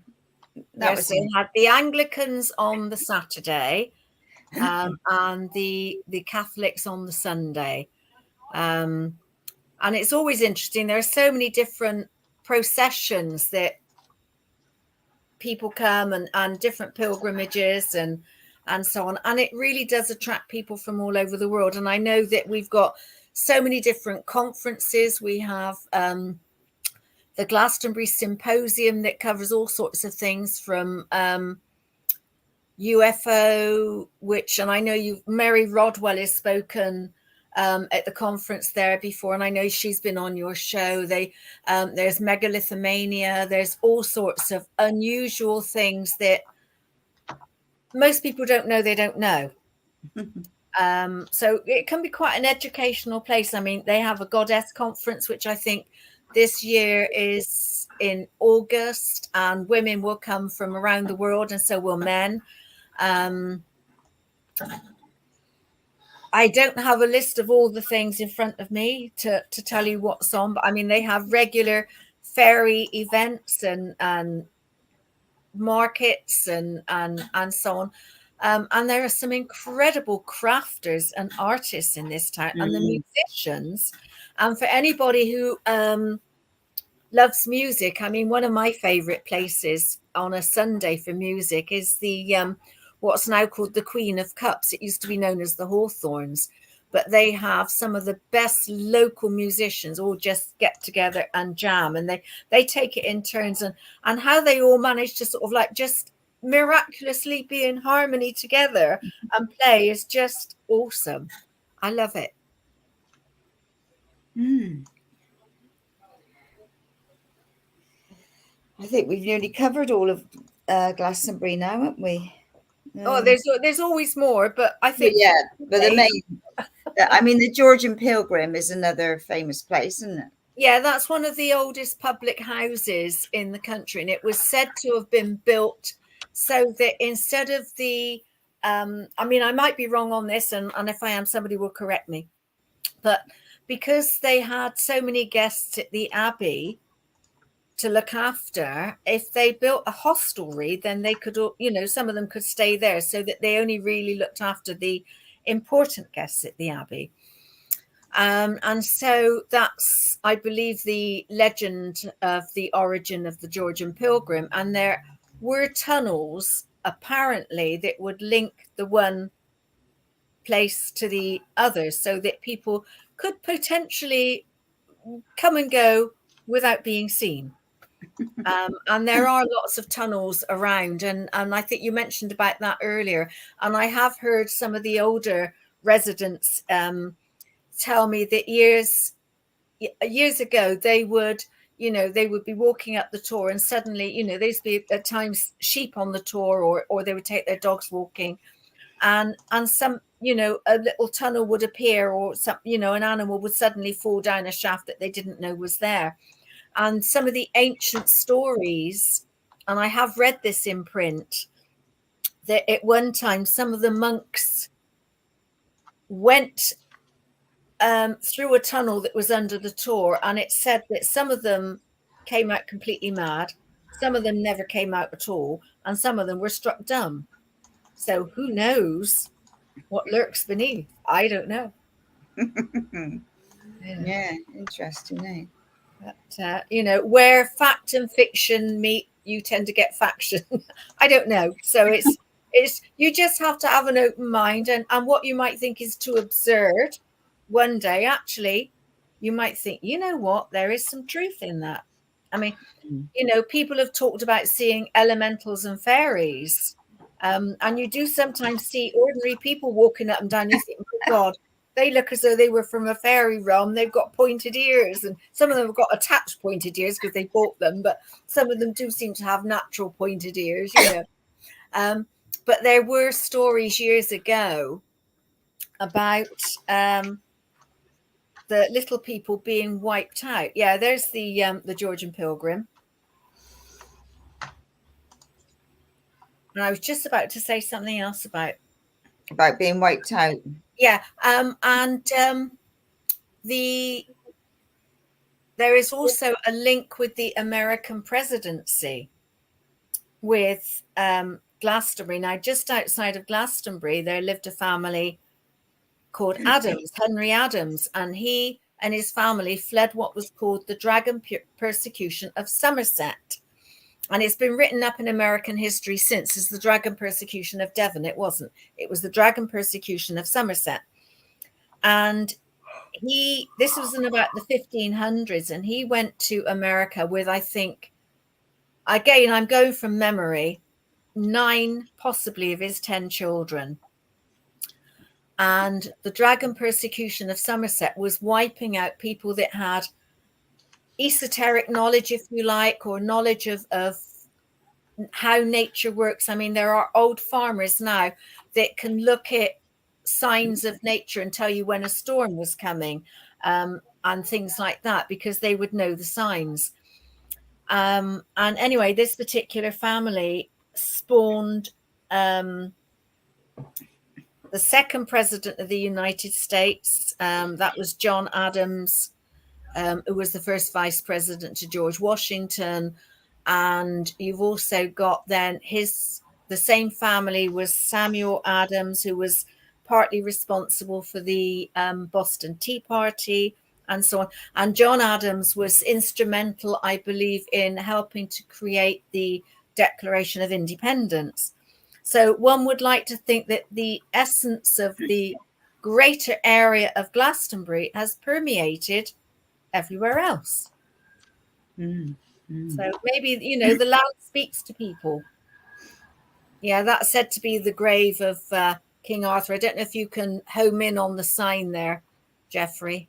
They had the Anglicans on the Saturday and the Catholics on the Sunday. And it's always interesting. There are so many different processions that people come and different pilgrimages and so on. And it really does attract people from all over the world. And I know that we've got so many different conferences. We have the Glastonbury Symposium that covers all sorts of things from UFO, and I know Mary Rodwell has spoken at the conference there before, and I know she's been on your show. There's megalithomania. There's all sorts of unusual things that most people don't know they don't know. So it can be quite an educational place. I mean, they have a goddess conference, which I think this year is in August, and women will come from around the world, and so will men. I don't have a list of all the things in front of me to tell you what's on, but I mean, they have regular fairy events and markets and so on. And there are some incredible crafters and artists in this town, and the musicians. And for anybody who loves music, I mean, one of my favorite places on a Sunday for music is the what's now called the Queen of Cups. It used to be known as the Hawthorns, but they have some of the best local musicians all just get together and jam, and they take it in turns, and how they all manage to sort of like just miraculously be in harmony together and play is just awesome. I love it. I think we've nearly covered all of Glastonbury now, haven't we? Oh, there's always more, but I think but the main, I mean, the Georgian Pilgrim is another famous place, isn't it? Yeah, that's one of the oldest public houses in the country, and it was said to have been built so that instead of the, I mean, I might be wrong on this, and if I am, somebody will correct me, but because they had so many guests at the Abbey to look after, if they built a hostelry, then they could, you know, some of them could stay there, so that they only really looked after the important guests at the Abbey. And so that's, I believe, the legend of the origin of the Georgian Pilgrim. And there were tunnels, apparently, that would link the one place to the other, so that people could potentially come and go without being seen. And there are lots of tunnels around. And I think you mentioned about that earlier. And I have heard some of the older residents tell me that years ago they would be walking up the Tor, and suddenly, you know, there'd be at times sheep on the Tor, or they would take their dogs walking, and some, you know, a little tunnel would appear, or some, you know, an animal would suddenly fall down a shaft that they didn't know was there. And some of the ancient stories, and I have read this in print, that at one time some of the monks went through a tunnel that was under the Tor, and it said that some of them came out completely mad, some of them never came out at all, and some of them were struck dumb. So who knows what lurks beneath? I don't know. Yeah, interesting, eh? But you know, where fact and fiction meet, you tend to get faction. I don't know. So it's you just have to have an open mind, and what you might think is too absurd one day, actually, you might think, you know what, there is some truth in that. I mean, you know, people have talked about seeing elementals and fairies, and you do sometimes see ordinary people walking up and down. You think, oh God, they look as though they were from a fairy realm. They've got pointed ears, and some of them have got attached pointed ears because they bought them, but some of them do seem to have natural pointed ears, you know. But there were stories years ago about the little people being wiped out. Yeah, there's the Georgian Pilgrim. And I was just about to say something else about being wiped out. Yeah, and there is also a link with the American presidency with Glastonbury. Now, just outside of Glastonbury, there lived a family called Adams, Henry Adams, and he and his family fled what was called the dragon persecution of Somerset. And it's been written up in American history since as the dragon persecution of Devon. It wasn't. It was the dragon persecution of Somerset. And this was in about the 1500s, and he went to America with, I think, again, I'm going from memory, 9 possibly of his 10 children. And the dragon persecution of Somerset was wiping out people that had esoteric knowledge, if you like, or knowledge of how nature works. I mean, there are old farmers now that can look at signs of nature and tell you when a storm was coming, and things like that, because they would know the signs. And anyway, this particular family spawned the second president of the United States. That was John Adams, who was the first vice president to George Washington. And you've also got then the same family was Samuel Adams, who was partly responsible for the Boston Tea Party and so on. And John Adams was instrumental, I believe, in helping to create the Declaration of Independence. So one would like to think that the essence of the greater area of Glastonbury has permeated everywhere else. So maybe, you know, the land speaks to people. Yeah, that's said to be the grave of King Arthur. I don't know if you can home in on the sign there, Jeffrey.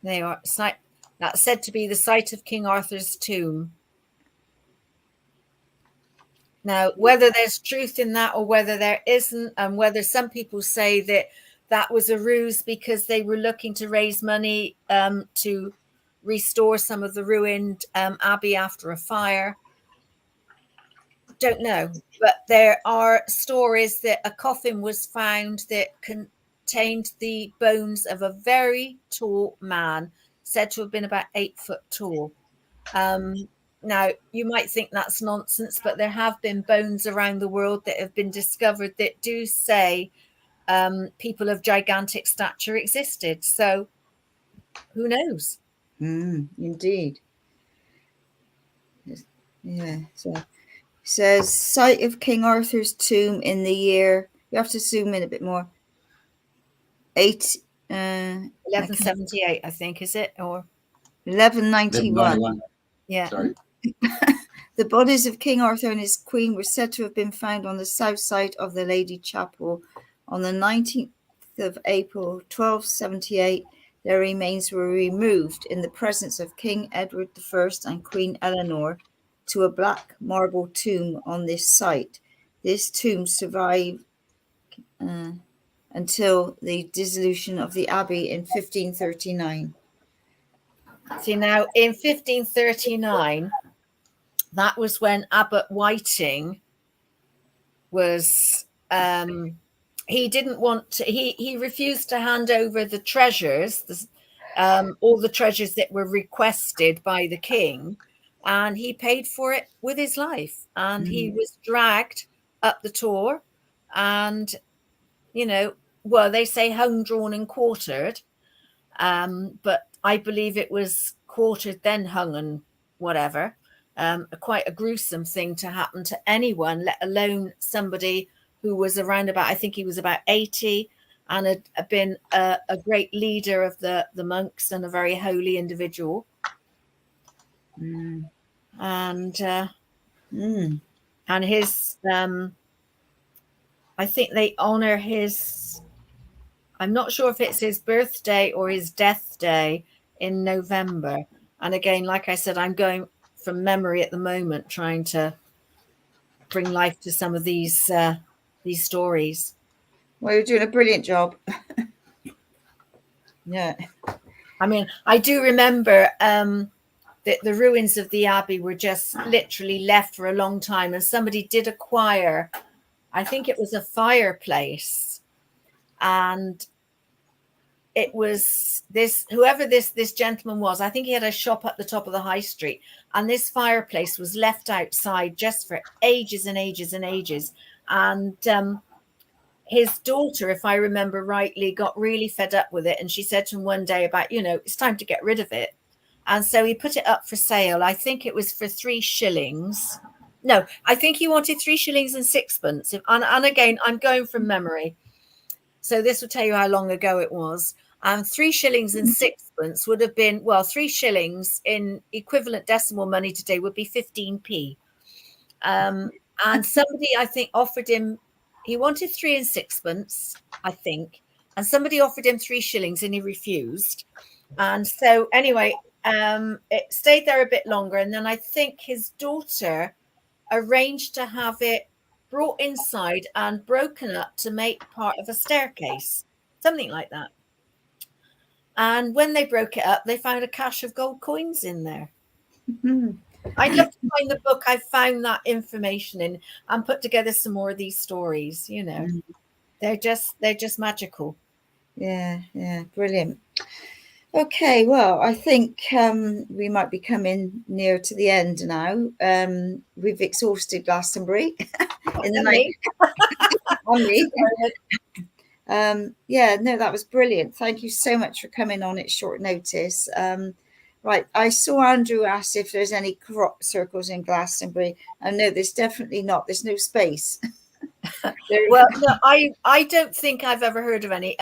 They are that's said to be the site of King Arthur's tomb. Now, whether there's truth in that or whether there isn't, and whether some people say that that was a ruse because they were looking to raise money to restore some of the ruined abbey after a fire, don't know. But there are stories that a coffin was found that contained the bones of a very tall man, said to have been about 8 foot tall. Now, you might think that's nonsense, but there have been bones around the world that have been discovered that do say people of gigantic stature existed. So who knows? Indeed. Yeah. So it says site of King Arthur's tomb in the year. You have to zoom in a bit more. 1178, I think, is it? Or 1191. 1191. yeah. Sorry. The bodies of King Arthur and his queen were said to have been found on the south side of the Lady Chapel on the 19th of April, 1278. Their remains were removed in the presence of King Edward I and Queen Eleanor to a black marble tomb on this site. This tomb survived until the dissolution of the abbey in 1539. See, now in 1539, that was when Abbot Whiting was he didn't want to, he refused to hand over the treasures, all the treasures that were requested by the king, and he paid for it with his life. And he was dragged up the Tor, and well, they say hung, drawn and quartered, but I believe it was quartered then hung and whatever. Quite a gruesome thing to happen to anyone, let alone somebody who was around about, I think he was about 80 and had been a great leader of the monks and a very holy individual. And his, I think they honor his, I'm not sure if it's his birthday or his death day in November. And again, like I said, I'm going from memory at the moment, trying to bring life to some of these stories. Well, you're doing a brilliant job. Yeah. I mean, I do remember that the ruins of the abbey were just literally left for a long time, and somebody did acquire, I think it was a fireplace, and it was whoever this gentleman was, I think he had a shop at the top of the high street, and this fireplace was left outside just for ages and ages and ages. And his daughter, if I remember rightly, got really fed up with it, and she said to him one day about, it's time to get rid of it. And so he put it up for sale. I think it was for 3 shillings. No, I think he wanted 3 shillings and 6pence. And again, I'm going from memory, so this will tell you how long ago it was. And 3 shillings and 6pence would have been, 3 shillings in equivalent decimal money today would be 15p. And somebody, I think, offered him, he wanted 3 and 6pence, I think, and somebody offered him 3 shillings and he refused. And so anyway, it stayed there a bit longer, and then I think his daughter arranged to have it brought inside and broken up to make part of a staircase, something like that. And when they broke it up, they found a cache of gold coins in there. I'd love to find the book I found that information in and put together some more of these stories. They're just magical. Yeah, brilliant. Okay, well, I think we might be coming near to the end now. We've exhausted Glastonbury in the night. That was brilliant. Thank you so much for coming on at short notice. Right, I saw Andrew asked if there's any crop circles in Glastonbury. No, there's definitely not. There's no space. Well, no, I don't think I've ever heard of any.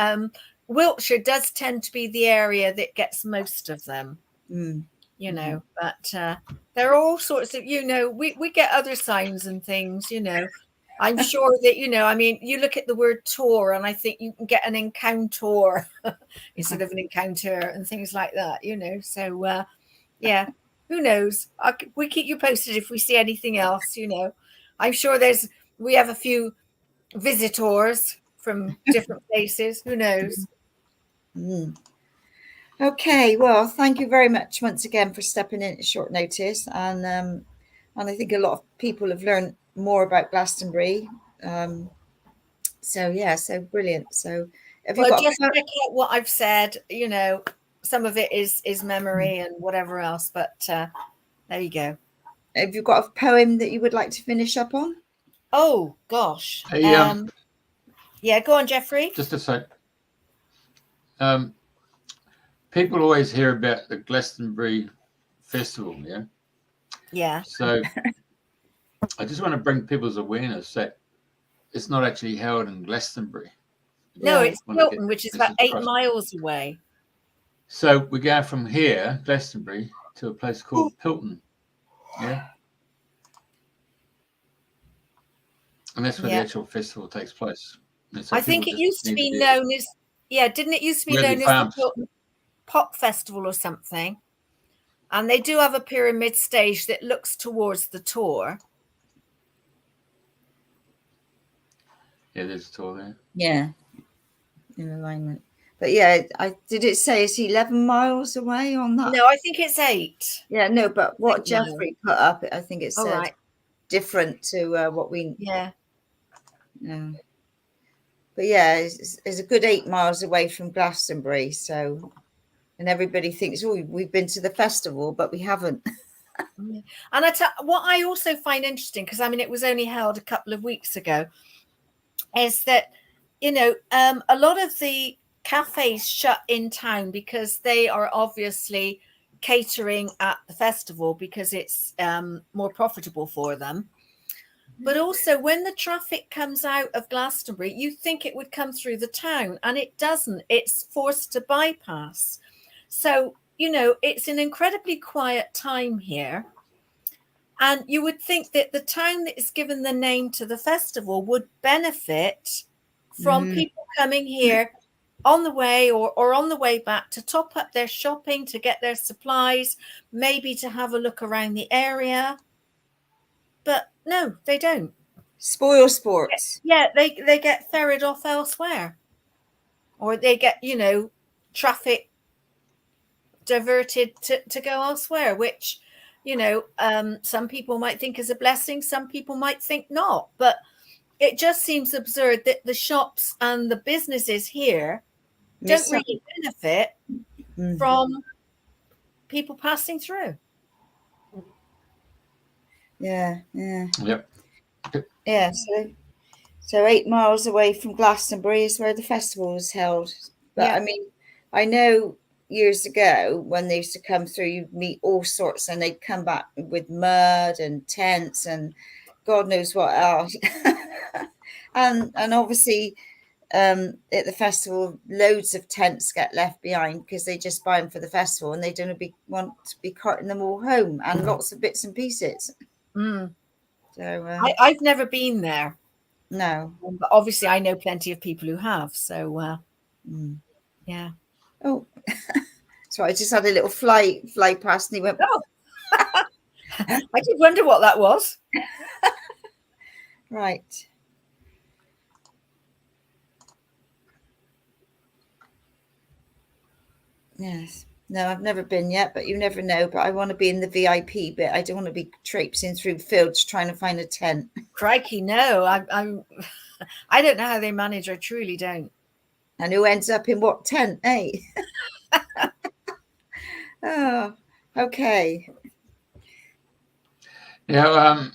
Wiltshire does tend to be the area that gets most of them, but there are all sorts of, we get other signs and things, I'm sure that, I mean, you look at the word tour and I think you can get an encounter instead of an encounter and things like that, So, yeah, who knows? We keep you posted if we see anything else, I'm sure we have a few visitors from different places. Who knows? Mm. Okay, well, thank you very much once again for stepping in at short notice, and I think a lot of people have learned more about Glastonbury. So brilliant. So, have you got? Just check out what I've said. Some of it is memory and whatever else, but there you go. Have you got a poem that you would like to finish up on? Oh gosh. Yeah, go on, Jeffrey. Just a sec. People always hear about the Glastonbury festival, yeah? Yeah. So I just want to bring people's awareness that it's not actually held in Glastonbury. No, it's Milton, which is about 8 miles away. So we go from here, Glastonbury, to a place called Pilton, yeah? And that's where the actual festival takes place. So I think it used to be known as, didn't it used to be known as the Pilton Pop Festival or something? And they do have a pyramid stage that looks towards the tour. Yeah, there's a tour there. Yeah, in alignment. But yeah, did it say it's 11 miles away on that? No, I think it's 8. Yeah, no, but what Jeffrey put up, I think it said different to what we. Yeah. Yeah. But yeah, it's a good 8 miles away from Glastonbury. So, and everybody thinks, oh, we've been to the festival, but we haven't. And what I also find interesting, because I mean, it was only held a couple of weeks ago, is that, a lot of the cafes shut in town because they are obviously catering at the festival because it's more profitable for them. But also when the traffic comes out of Glastonbury, you think it would come through the town, and it doesn't. It's forced to bypass. So, it's an incredibly quiet time here. And you would think that the town that is given the name to the festival would benefit from people coming here on the way or on the way back to top up their shopping, to get their supplies, maybe to have a look around the area. But no, they don't. Spoil sports. Yeah, they get ferried off elsewhere. Or they get, traffic diverted to go elsewhere, which, some people might think is a blessing, some people might think not. But it just seems absurd that the shops and the businesses here don't really benefit from people passing through. Yeah. Yep. Yeah, so 8 miles away from Glastonbury is where the festival was held. But I mean, I know years ago when they used to come through, you'd meet all sorts, and they'd come back with mud and tents and God knows what else. and obviously at the festival, loads of tents get left behind because they just buy them for the festival and they don't want to be carting them all home, and lots of bits and pieces. So I've never been there. No, but obviously I know plenty of people who have. So yeah. Oh, so I just had a little fly past, and he went. Oh, I did wonder what that was. Right. Yes. No, I've never been yet, but you never know. But I want to be in the VIP bit. I don't want to be traipsing through fields trying to find a tent. Crikey, no. I don't know how they manage. I truly don't. And who ends up in what tent, eh? Oh, okay. Yeah.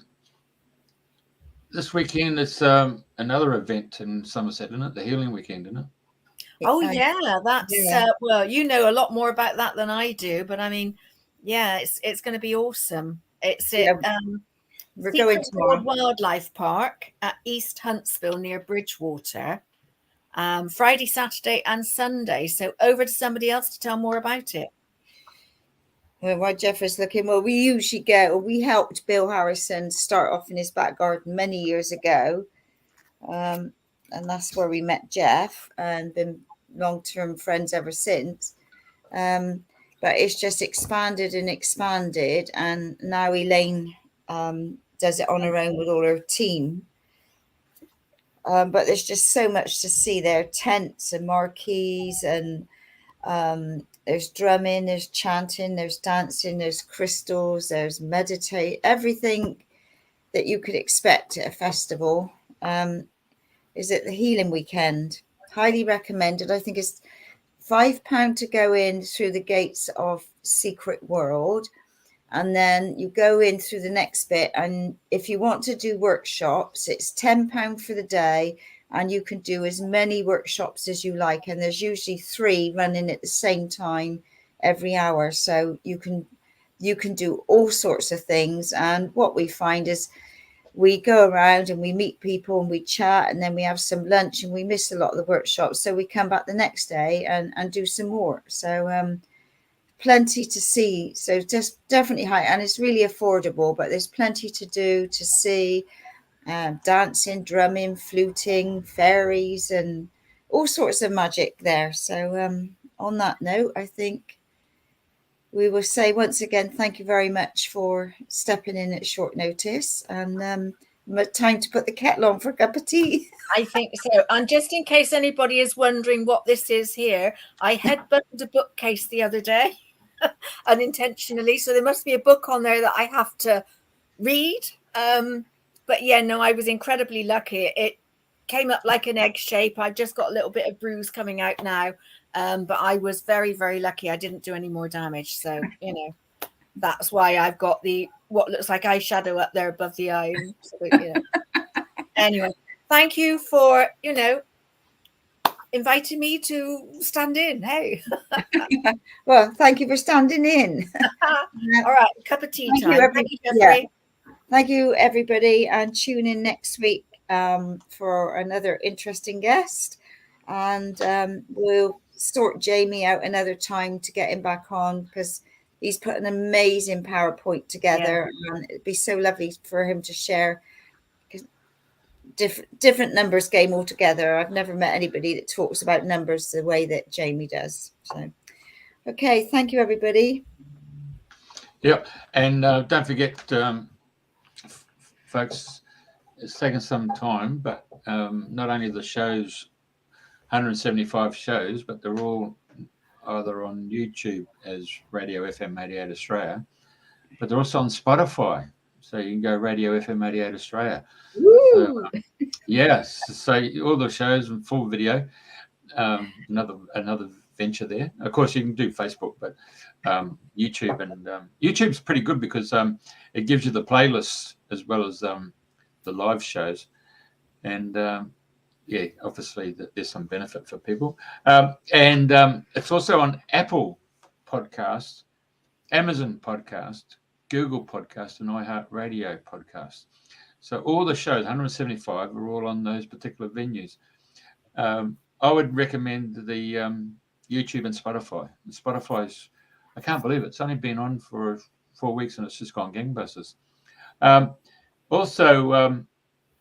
This weekend it's another event in Somerset, isn't it? The Healing Weekend, isn't it? Oh yeah, that's well, you know a lot more about that than I do, but I mean, yeah, it's going to be awesome. It's we're going to Wildlife Park at East Huntsville near Bridgewater, Friday, Saturday, and Sunday. So over to somebody else to tell more about it. Well, while Jeff is looking, we usually we helped Bill Harrison start off in his back garden many years ago. and that's where we met Jeff and been long-term friends ever since. But it's just expanded and expanded, and now Elaine does it on her own with all her team. But there's just so much to see there: tents and marquees, and there's drumming, there's chanting, there's dancing, there's crystals, there's meditate, everything that you could expect at a festival. Is it the healing weekend? Highly recommended. I think it's £5 to go in through the gates of Secret World, and then you go in through the next bit, and if you want to do workshops, it's £10 for the day, and you can do as many workshops as you like, and there's usually 3 running at the same time every hour, so you can do all sorts of things. And what we find is we go around and we meet people and we chat, and then we have some lunch, and we miss a lot of the workshops, so we come back the next day and do some more. So plenty to see. So just definitely high, and it's really affordable, but there's plenty to do, to see. Dancing, drumming, fluting, fairies, and all sorts of magic there. So on that note, I think we will say once again, thank you very much for stepping in at short notice, and time to put the kettle on for a cup of tea. I think so. And just in case anybody is wondering what this is here, I headbutted a bookcase the other day unintentionally, so there must be a book on there that I have to read. But yeah, no, I was incredibly lucky. It came up like an egg shape. I've just got a little bit of bruise coming out now. But I was very, very lucky. I didn't do any more damage. So, that's why I've got what looks like eyeshadow up there above the eye. So, Anyway, thank you for, inviting me to stand in. Hey. Well, thank you for standing in. All right, cup of tea time. Thank you, Jeffrey. Yeah. Thank you, everybody, and tune in next week for another interesting guest. And we'll sort Jamie out another time to get him back on, because he's put an amazing PowerPoint together, and it'd be so lovely for him to share different numbers game altogether. I've never met anybody that talks about numbers the way that Jamie does. So, okay, thank you, everybody. Yep, and don't forget, folks, it's taken some time, but not only the shows, 175 shows, but they're all either on YouTube as Radio FM88 Australia, but they're also on Spotify. So you can go Radio FM88 Australia. So, yes, so all the shows in full video. Another venture there. Of course, you can do Facebook, but YouTube, and YouTube's pretty good because it gives you the playlists as well as the live shows, and obviously there's some benefit for people. And it's also on Apple Podcast, Amazon Podcast, Google Podcast, and iHeartRadio Podcast. So all the shows, 175, are all on those particular venues. I would recommend the YouTube and Spotify. And Spotify's, I can't believe it's only been on for 4 weeks and it's just gone gangbusters. Also,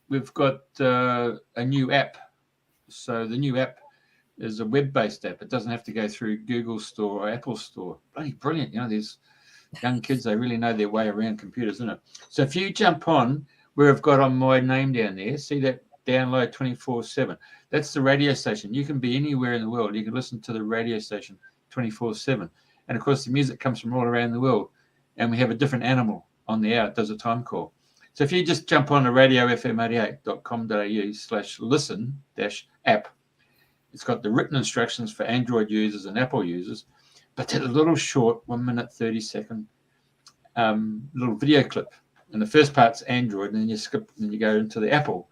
we've got a new app. So the new app is a web-based app. It doesn't have to go through Google Store or Apple Store. Bloody brilliant. These young kids, they really know their way around computers, isn't it? So if you jump on where I've got on my name down there, see that download 24/7. That's the radio station. You can be anywhere in the world. You can listen to the radio station 24/7. And of course, the music comes from all around the world. And we have a different animal on the hour. It does a time call. So if you just jump on to radiofm88.com.au/listen-app, it's got the written instructions for Android users and Apple users, but they're a little short, 1 minute, 30-second little video clip. And the first part's Android, and then you skip and you go into the Apple.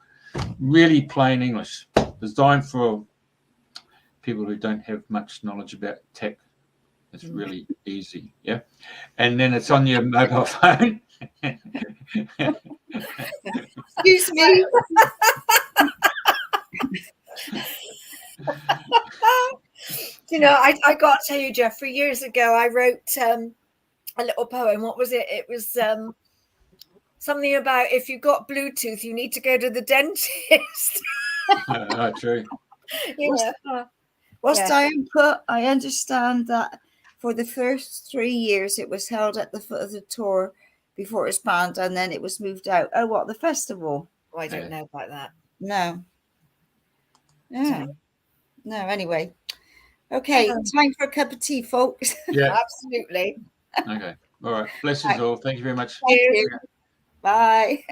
Really plain English, designed for people who don't have much knowledge about tech. It's really easy, yeah. And then it's on your mobile phone. Excuse me. I got to tell you, Jeffrey, years ago, I wrote a little poem. What was it? It was something about if you've got Bluetooth, you need to go to the dentist. True. Yeah. What's Yeah. Diane put? I understand that for the first 3 years it was held at the foot of the tour before it was banned, and then it was moved out. Oh, what, the festival? I don't Yeah. know about that. No. Yeah. So, No, anyway. Okay, time for a cup of tea, folks. Yeah. absolutely. Okay. All right. Bless you all. Thank you very much. Thank you. Bye.